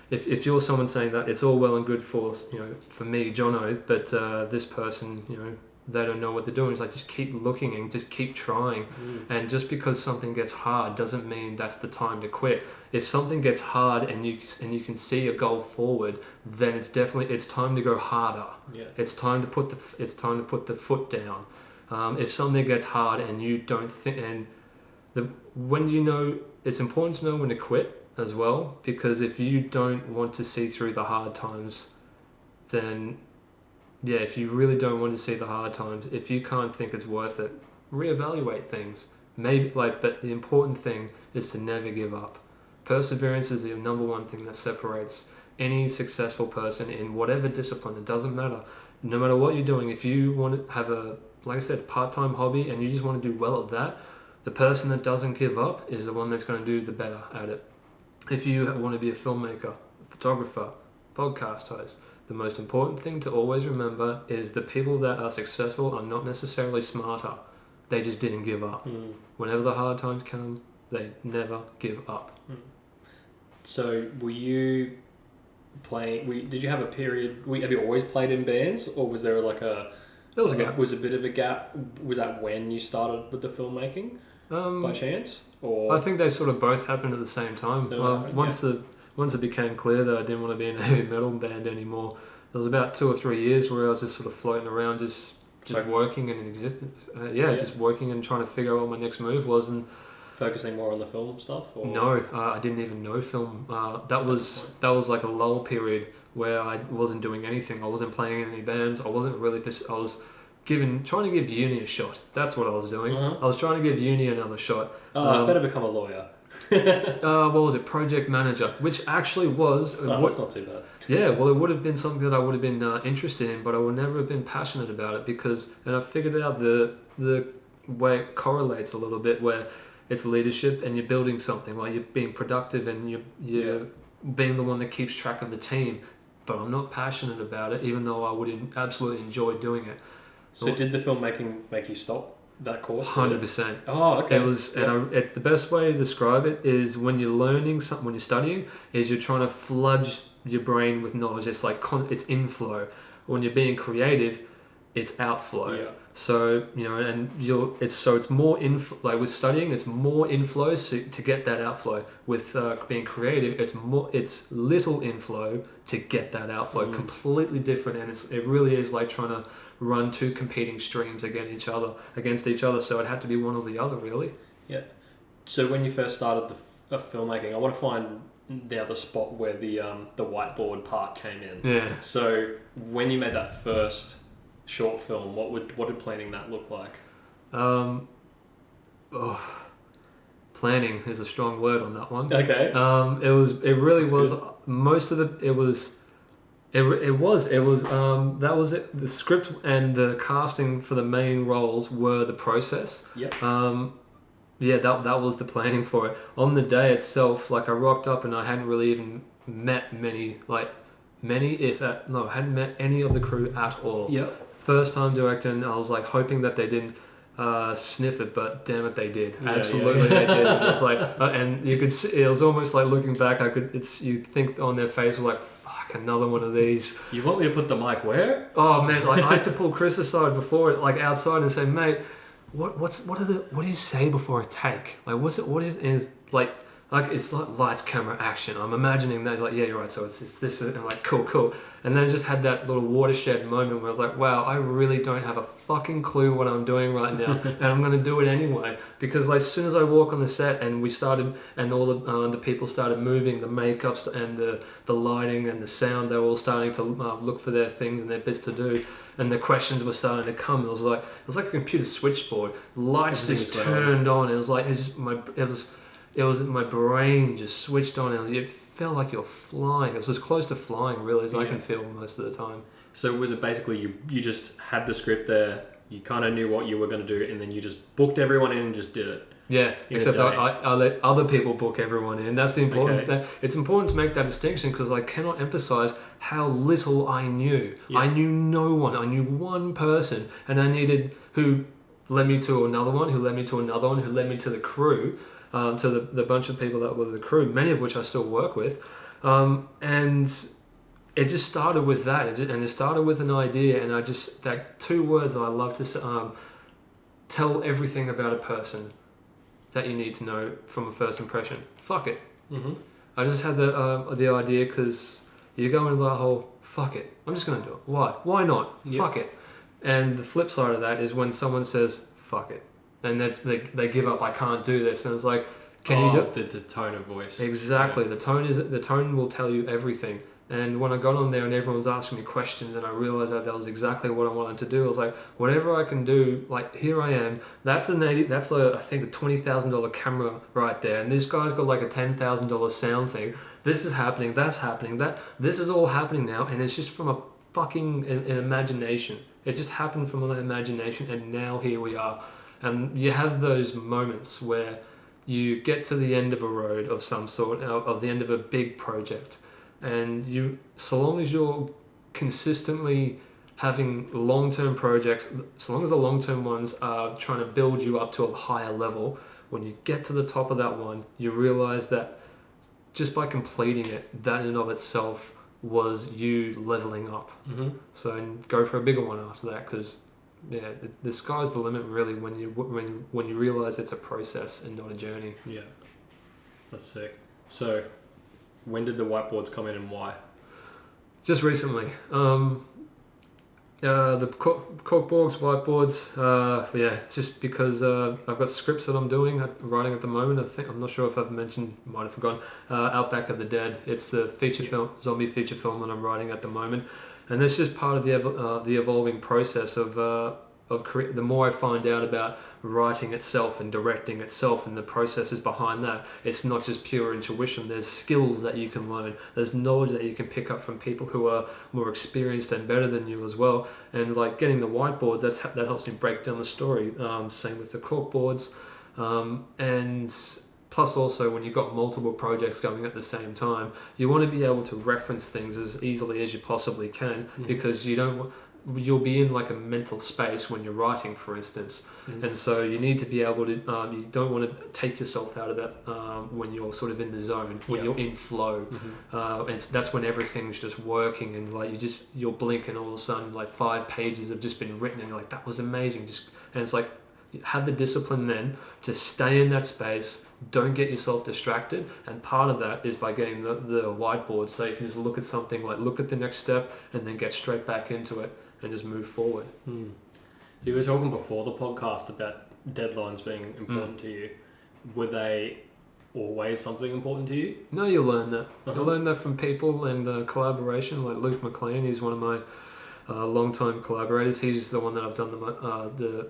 if you're someone saying that it's all well and good for, you know, for me, Jono, but this person, you know, they don't know what they're doing. It's like, just keep looking and just keep trying. And just because something gets hard doesn't mean that's the time to quit. If something gets hard and you can see a goal forward, then it's time to go harder. Yeah. It's time to put the foot down. If something gets hard and you don't think, when you know, it's important to know when to quit as well, because if you don't want to see through the hard times, then if you really don't want to see the hard times, if you can't think it's worth it, reevaluate things. But the important thing is to never give up. Perseverance is the number one thing that separates any successful person in whatever discipline. It doesn't matter. No matter what you're doing, if you want to have a, like I said, part-time hobby, and you just want to do well at that, the person that doesn't give up is the one that's going to do the better at it. If you want to be a filmmaker, photographer, podcast host, the most important thing to always remember is the people that are successful are not necessarily smarter. They just didn't give up. Whenever the hard times come, they never give up. So were you playing, did you have a period, have you always played in bands, or was there like a... There was a gap. Was a bit of a gap. Was that when you started with the filmmaking by chance? Or I think they sort of both happened at the same time. Once it became clear that I didn't want to be in a heavy metal band anymore, there was about 2 or 3 years where I was just sort of floating around, just working in existence. Just working and trying to figure out what my next move was, and focusing more on the film stuff. Or? No, I didn't even know film. That was like a lull period where I wasn't doing anything. I wasn't playing in any bands. I wasn't really. I was trying to give uni a shot. That's what I was doing. I was trying to give uni another shot. I better become a lawyer. What was it? Project manager, which actually was. That's not too bad. Yeah, well, it would have been something that I would have been interested in, but I would never have been passionate about it and I figured out the way it correlates a little bit, where it's leadership and you're building something, like you're being productive and you're being the one that keeps track of the team. But I'm not passionate about it, even though I would absolutely enjoy doing it. So did the filmmaking make you stop that course? 100%. Oh, okay. It was, and the best way to describe it is when you're learning something, when you're studying, is you're trying to flood your brain with knowledge. It's like it's inflow. When you're being creative, it's outflow. Yeah. So and it's more like with studying, it's more inflow to get that outflow. With being creative, it's little inflow to get that outflow. Completely different, and it really is like trying to run 2 competing streams against each other. So it had to be one or the other, really. Yeah. So when you first started the filmmaking, I want to find now the spot where the whiteboard part came in. Yeah. So when you made that first short film, what did planning that look like? Planning is a strong word on that one. Okay. It really That's was good. most of it. It was that was it. The script and the casting for the main roles were the process. Yep. That was the planning for it. On the day itself, like I rocked up and I hadn't really even met I hadn't met any of the crew at all. Yep. First time directing, I was like hoping that they didn't sniff it, but damn it, they did. Absolutely, they did. It was like, and you could see, it was almost like looking back, you think on their face, like, fuck, another one of these. You want me to put the mic where? Oh man, like I had to pull Chris aside before it, like outside, and say, mate, what do you say before a take? Like, what is like it's like lights, camera, action. I'm imagining that, like, yeah, you're right. So it's this, and like, cool. And then I just had that little watershed moment where I was like, wow, I really don't have a fucking clue what I'm doing right now, and I'm gonna do it anyway. Because like, as soon as I walk on the set and we started, and all the people started moving, the makeups and the lighting and the sound, they were all starting to look for their things and their bits to do. And the questions were starting to come. It was like a computer switchboard. Lights just turned on. It was my brain just switched on. It felt like you're flying. It was as close to flying really as I can feel most of the time. So was it basically you just had the script there, you kind of knew what you were going to do, and then you just booked everyone in and just did it? Yeah, except I let other people book everyone in. That's the important thing. It's important to make that distinction because I cannot emphasize how little I knew. Yeah. I knew no one. I knew one person, and I needed who led me to another one, who led me to another one, who led me to the crew, to the bunch of people that were the crew, many of which I still work with. And it just started with that. It started with an idea, and that 2 words that I love to tell everything about a person that you need to know from a first impression. Fuck it. Mm-hmm. I just had the idea because you go into that whole fuck it. I'm just gonna do it. Why? Why not? Yep. Fuck it. And the flip side of that is when someone says fuck it, and they give up. I can't do this, and it's like, can you do the tone of voice? Exactly. Yeah. The tone will tell you everything. And when I got on there and everyone's asking me questions, and I realized that was exactly what I wanted to do, I was like, whatever I can do, like, here I am. That's I think a $20,000 camera right there, and this guy's got like a $10,000 sound thing. This is happening. That's happening. This is all happening now, and it's just from a fucking an imagination. It just happened from an imagination, and now here we are. And you have those moments where you get to the end of a road of some sort, of the end of a big project. And so long as you're consistently having long-term projects, as long as the long-term ones are trying to build you up to a higher level, when you get to the top of that one, you realize that just by completing it, that in and of itself was you leveling up. Mm-hmm. So and go for a bigger one after that, because the sky's the limit really when you realize it's a process and not a journey. Yeah, that's sick. So when did the whiteboards come in and why? Just recently. The corkboards, whiteboards, just because I've got scripts that I'm writing at the moment. I'm not sure if I've mentioned, might have forgotten, Outback of the Dead. It's the zombie feature film that I'm writing at the moment, and that's just part of the evolving process of the more I find out about writing itself and directing itself and the processes behind that, it's not just pure intuition. There's skills that you can learn. There's knowledge that you can pick up from people who are more experienced and better than you as well. And like getting the whiteboards, that helps me break down the story. Same with the corkboards, and plus also when you've got multiple projects going at the same time, you want to be able to reference things as easily as you possibly can, because you'll be in like a mental space when you're writing, for instance, and so you need to be able to you don't want to take yourself out of that when you're sort of in the zone, when you're in flow, and that's when everything's just working, and like you'll blink and all of a sudden like 5 pages have just been written and you're like, that was amazing, and it's like, have the discipline then to stay in that space, don't get yourself distracted, and part of that is by getting the whiteboard, so you can just look at something, like look at the next step and then get straight back into it and just move forward. So you were talking before the podcast about deadlines being important to you. Were they always something important to you? No, you'll learn that. You'll learn that from people and collaboration, like Luke McLean. He's one of my long-time collaborators. He's the one that I've done the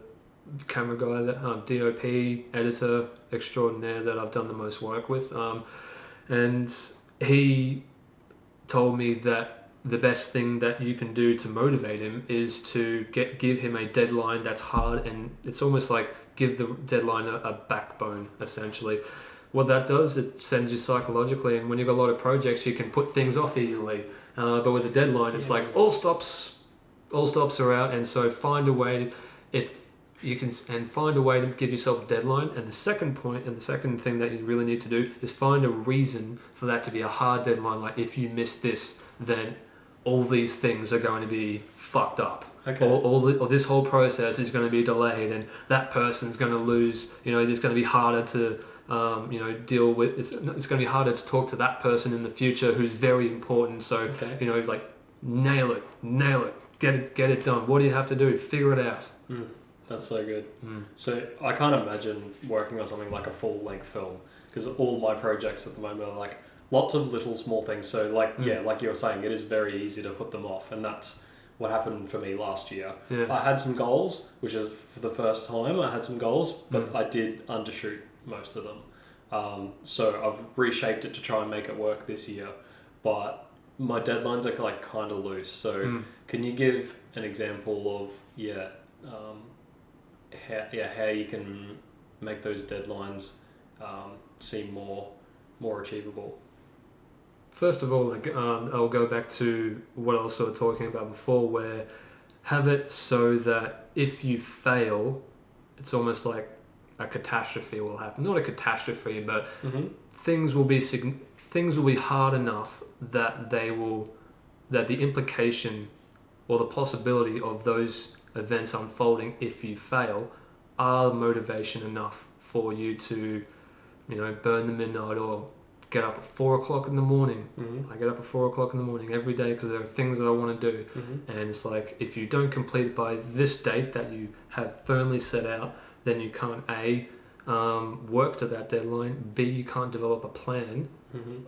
camera guy, that DOP, editor extraordinaire that I've done the most work with. And he told me that the best thing that you can do to motivate him is to give him a deadline that's hard, and it's almost like give the deadline a backbone, essentially. What that does, it sends you psychologically, and when you've got a lot of projects, you can put things off easily. But with a deadline, it's like all stops are out, and so find a way to give yourself a deadline. And the second point, and the second thing that you really need to do is find a reason for that to be a hard deadline. Like if you miss this, then all these things are going to be fucked up. Okay. Or this whole process is going to be delayed, and that person's going to lose. It's going to be harder to deal with. It's going to be harder to talk to that person in the future who's very important. So like nail it, get it done. What do you have to do? Figure it out. That's so good. So I can't imagine working on something like a full-length film, because all my projects at the moment are like lots of little small things. So like like you were saying, it is very easy to put them off, and that's what happened for me last year. I had some goals, which is for the first time I had some goals, but I did undershoot most of them. So I've reshaped it to try and make it work this year, but my deadlines are like kind of loose. So can you give an example of how you can make those deadlines seem more achievable? First of all, I'll go back to what I was sort of talking about before, where have it so that if you fail, it's almost like a catastrophe will happen. Not a catastrophe, but things will be hard enough that the implication or the possibility of those events unfolding if you fail are motivation enough for you to burn the midnight oil, get up at 4 o'clock in the morning. I get up at 4 o'clock in the morning every day because there are things that I want to do, and it's like, if you don't complete it by this date that you have firmly set out, then you can't work to that deadline, B, you can't develop a plan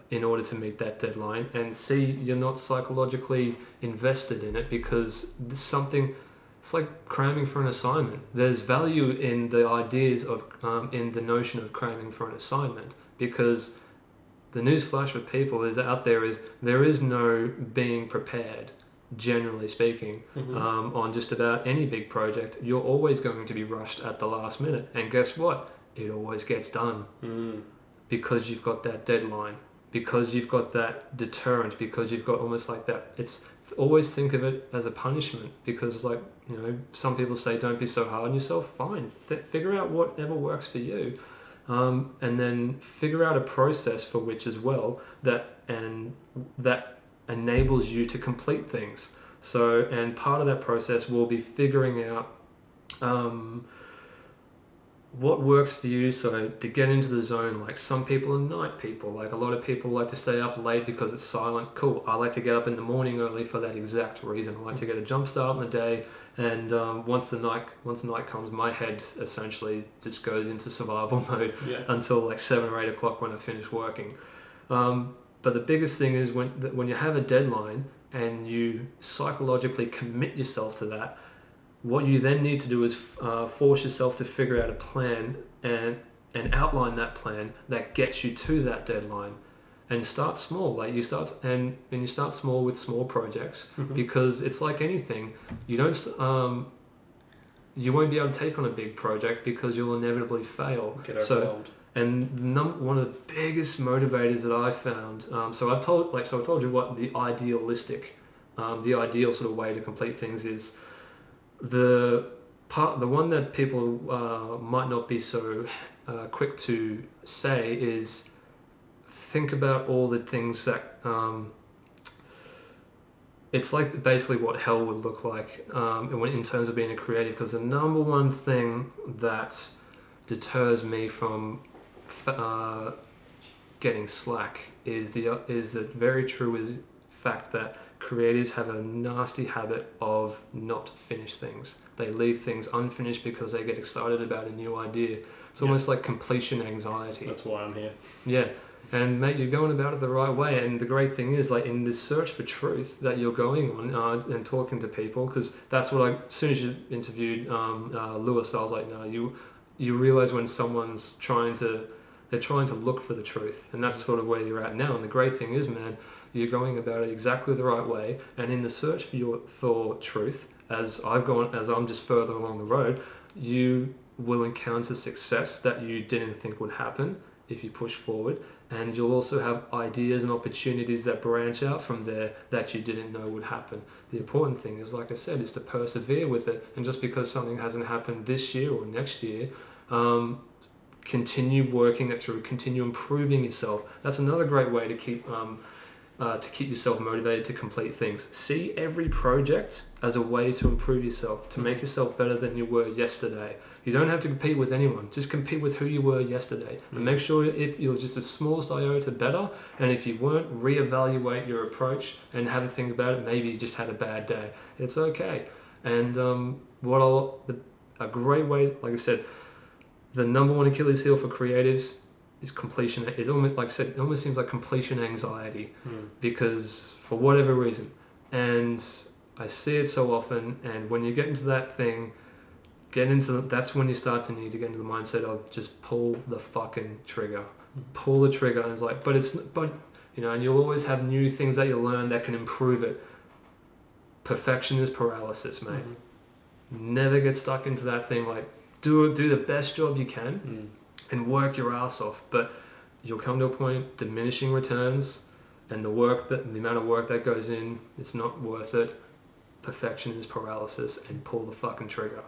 in order to meet that deadline, and C, you're not psychologically invested in it, because it's like cramming for an assignment. There's value in the ideas of in the notion of cramming for an assignment, because the newsflash for people there is no being prepared, generally speaking. On just about any big project, you're always going to be rushed at the last minute, and guess what? It always gets done because you've got that deadline, because you've got that deterrent, because you've got almost like that. It's always think of it as a punishment, because like, you know, some people say don't be so hard on yourself. Fine, figure out whatever works for you, and then figure out a process for which as well that enables you to complete things. So, and part of that process will be figuring out what works for you. So to get into the zone, like some people are night people, like a lot of people like to stay up late because it's silent. Cool. I like to get up in the morning early for that exact reason. I like to get a jump start in the day, and once night comes, my head essentially just goes into survival mode until like 7 or 8 o'clock when I finish working. But the biggest thing is when you have a deadline and you psychologically commit yourself to that, what you then need to do is force yourself to figure out a plan and outline that plan that gets you to that deadline, and start small. Like you start small with small projects, because it's like anything. You won't be able to take on a big project because you'll inevitably fail. Get overwhelmed. And one of the biggest motivators that I found, so I told you what the ideal sort of way to complete things is. The one that people might not be so quick to say is, think about all the things that it's like basically what hell would look like in terms of being a creative. Because the number one thing that deters me from getting slack is the very true fact that creatives have a nasty habit of not finished things. They leave things unfinished because they get excited about a new idea. It's almost like completion anxiety. That's why I'm here. Yeah. And mate, you're going about it the right way. And the great thing is, like, in this search for truth that you're going on and talking to people, because that's what as soon as you interviewed Lewis, I was like, no, you realize when someone's they're trying to look for the truth, and that's sort of where you're at now. And the great thing is, man, you're going about it exactly the right way. And in the search for truth, as I'm just further along the road, you will encounter success that you didn't think would happen if you push forward. And you'll also have ideas and opportunities that branch out from there that you didn't know would happen. The important thing is, like I said, is to persevere with it. And just because something hasn't happened this year or next year, continue working it through, continue improving yourself. That's another great way to keep yourself motivated to complete things. See every project as a way to improve yourself, to make yourself better than you were yesterday. You don't have to compete with anyone. Just compete with who you were yesterday. And make sure if you're just the smallest iota better, and if you weren't, reevaluate your approach and have a think about it. Maybe you just had a bad day. It's okay. And a great way, like I said, the number one Achilles heel for creatives is completion. It almost, like I said, it almost seems like completion anxiety, because for whatever reason. And I see it so often. And when you get into that thing, that's when you start to need to get into the mindset of just pull the fucking trigger. Pull the trigger. And it's like, but you know, and you'll always have new things that you learn that can improve it. Perfection is paralysis, mate. Never get stuck into that thing. Like, do the best job you can and work your ass off. But you'll come to a point, diminishing returns, and the amount of work that goes in, it's not worth it. Perfection is paralysis, and pull the fucking trigger.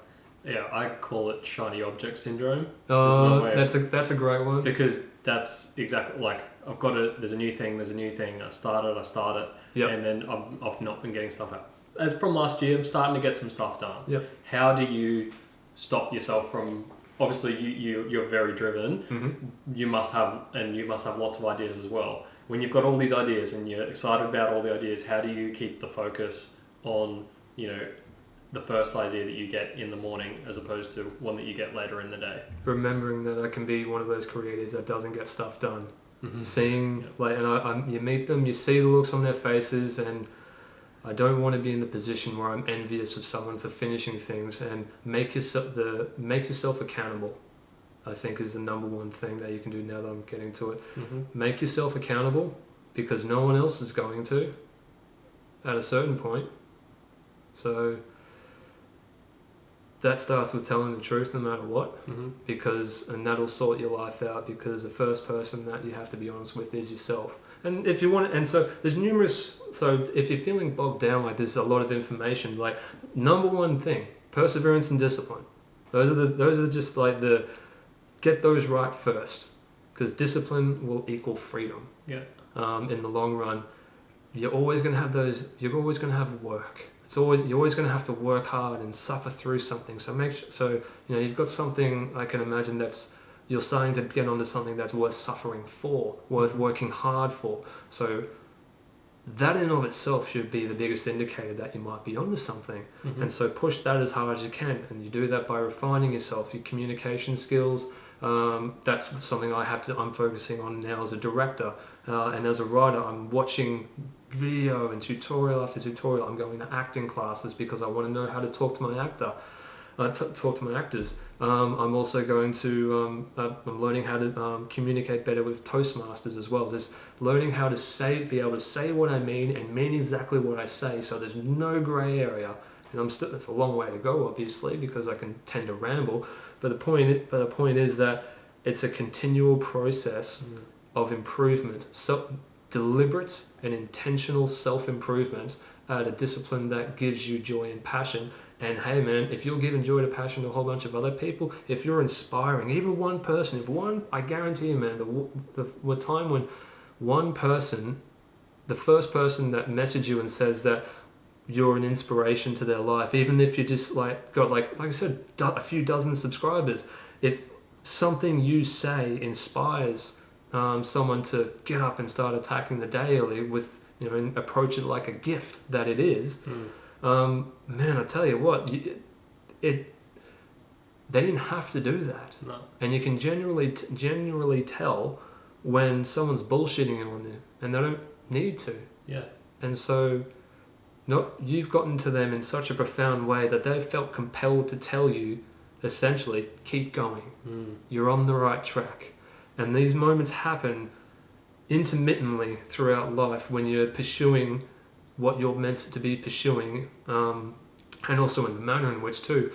Yeah, I call it shiny object syndrome. That's a great one. Because that's exactly like, there's a new thing, I start it, and then I've not been getting stuff out. As from last year, I'm starting to get some stuff done. Yep. How do you stop yourself from, obviously you're very driven, you must have lots of ideas as well. When you've got all these ideas and you're excited about all the ideas, how do you keep the focus on, you know, the first idea that you get in the morning as opposed to one that you get later in the day? Remembering that I can be one of those creatives that doesn't get stuff done. Seeing, like, and you meet them, you see the looks on their faces, and I don't want to be in the position where I'm envious of someone for finishing things. And make yourself accountable, I think, is the number one thing that you can do now that I'm getting to it. Make yourself accountable, because no one else is going to at a certain point. So that starts with telling the truth no matter what, and that'll sort your life out, because the first person that you have to be honest with is yourself. And if you want, and so there's numerous So if you're feeling bogged down, like there's a lot of information, like number one thing, perseverance and discipline. Those are just like get those right first, because discipline will equal freedom. Yeah. In the long run, you're always going to have those. You're always going to have work. You're always going to have to work hard and suffer through something. So you've got something, I can imagine, you're starting to get onto something that's worth suffering for, worth working hard for. So that in and of itself should be the biggest indicator that you might be onto something. Mm-hmm. And so push that as hard as you can, and you do that by refining yourself, your communication skills. That's something I'm focusing on now as a director, and as a writer, I'm watching video and tutorial after tutorial. I'm going to acting classes because I want to know how to talk to my actors. I'm also going to I'm learning how to communicate better with Toastmasters as well. Just learning how to be able to say what I mean and mean exactly what I say, so there's no grey area. And it's a long way to go, obviously, because I can tend to ramble. But the point is that it's a continual process of improvement, deliberate and intentional self-improvement at a discipline that gives you joy and passion. And hey man, if you're giving joy to passion to a whole bunch of other people, if you're inspiring even one person, I guarantee you, man, the time when one person, the first person that messages you and says that you're an inspiration to their life, even if you just got like I said, a few dozen subscribers, if something you say inspires someone to get up and start attacking the day early with, and approach it like a gift that it is, man, I tell you what, they didn't have to do that. No. And you can generally tell when someone's bullshitting on you, and they don't need to. Yeah. And so you've gotten to them in such a profound way that they've felt compelled to tell you, essentially, keep going. You're on the right track. And these moments happen intermittently throughout life when you're pursuing what you're meant to be pursuing, and also in the manner in which too.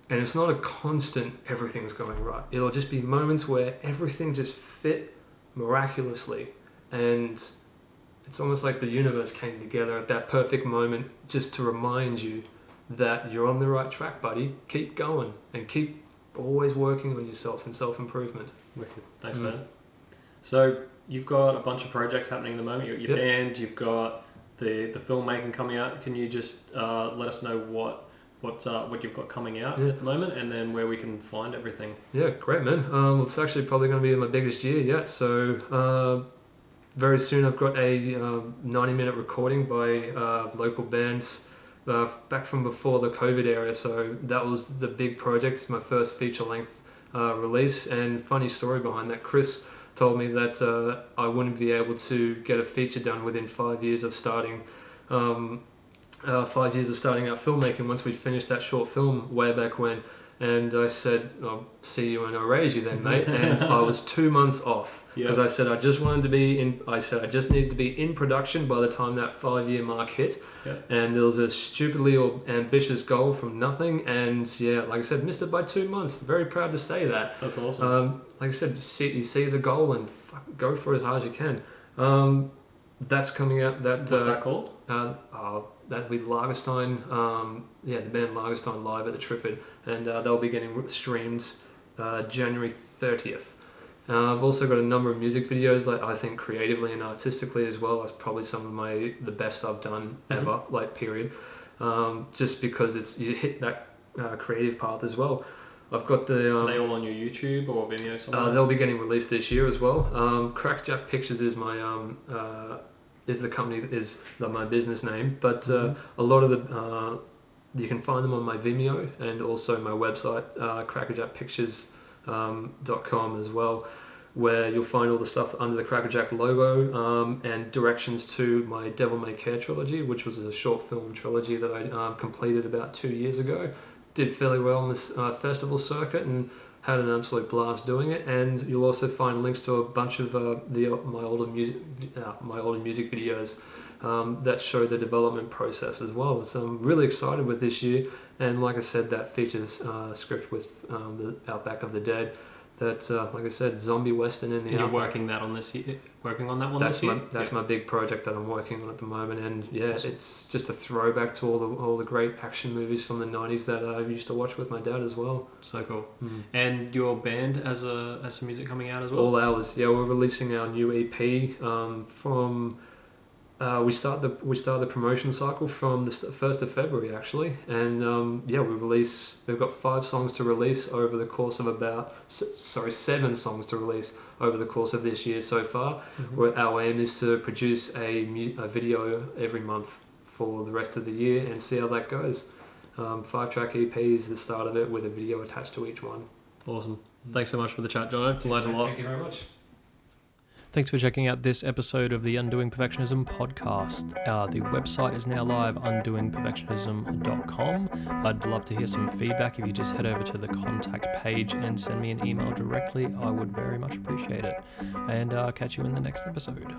And it's not a constant everything's going right. It'll just be moments where everything just fit miraculously, and it's almost like the universe came together at that perfect moment just to remind you that you're on the right track, buddy. Keep going and keep always working on yourself and self-improvement. Wicked. Thanks, man. So you've got a bunch of projects happening at the moment. You've got your band, you've got the filmmaking coming out. Can you just let us know what you've got coming out at the moment, and then where we can find everything? Yeah, great, man. Well, it's actually probably going to be my biggest year yet. So very soon I've got a 90-minute recording by local bands back from before the COVID era. So that was the big project. It's my first feature-length release. And funny story behind that, Chris told me that I wouldn't be able to get a feature done within 5 years of starting 5 years of starting out filmmaking once we'd finished that short film way back when. And I said, I'll see you and I'll raise you then, mate. And I was 2 months off because I said I just needed to be in production by the time that 5-year mark hit. And it was a stupidly ambitious goal from nothing. And like I said, missed it by 2 months. Very proud to say that. That's awesome. Like I said, you see the goal and go for it as hard as you can. That's coming out. What's that called? That'll be Lagerstein, the band Lagerstein live at the Triffid, and they'll be getting streamed January 30th. I've also got a number of music videos, I think creatively and artistically as well. That's probably some of the best I've done ever, period. Just because you hit that creative path as well. I've got the... Are they all on your YouTube or Vimeo somewhere? They'll be getting released this year as well. Crackjack Pictures is my... is the company that is my business name, but a lot of the you can find them on my Vimeo and also my website crackerjackpictures.com as well, where you'll find all the stuff under the Crackerjack logo and directions to my Devil May Care trilogy, which was a short film trilogy that I completed about 2 years ago. Did fairly well on this festival circuit and had an absolute blast doing it. And you'll also find links to a bunch of my older music videos that show the development process as well. So I'm really excited with this year. And like I said, that features script with the Outback of the Dead. that, like I said, zombie western in the You're outback. working on that one this year? That's my big project that I'm working on at the moment, and it's just a throwback to all the great action movies from the 90s that I used to watch with my dad as well. So cool. And your band has some music coming out as well? All Hours. Yeah, we're releasing our new EP from. We start the promotion cycle from the 1st of February actually, and we've got 5 songs to release over the course of 7 songs to release over the course of this year so far. Where our aim is to produce a video every month for the rest of the year and see how that goes. 5-track EP is the start of it with a video attached to each one. Awesome. Thanks so much for the chat, Jono. Learned a lot. Thank you very much. Thanks for checking out this episode of the Undoing Perfectionism podcast. The website is now live, undoingperfectionism.com. I'd love to hear some feedback. If you just head over to the contact page and send me an email directly, I would very much appreciate it. And catch you in the next episode.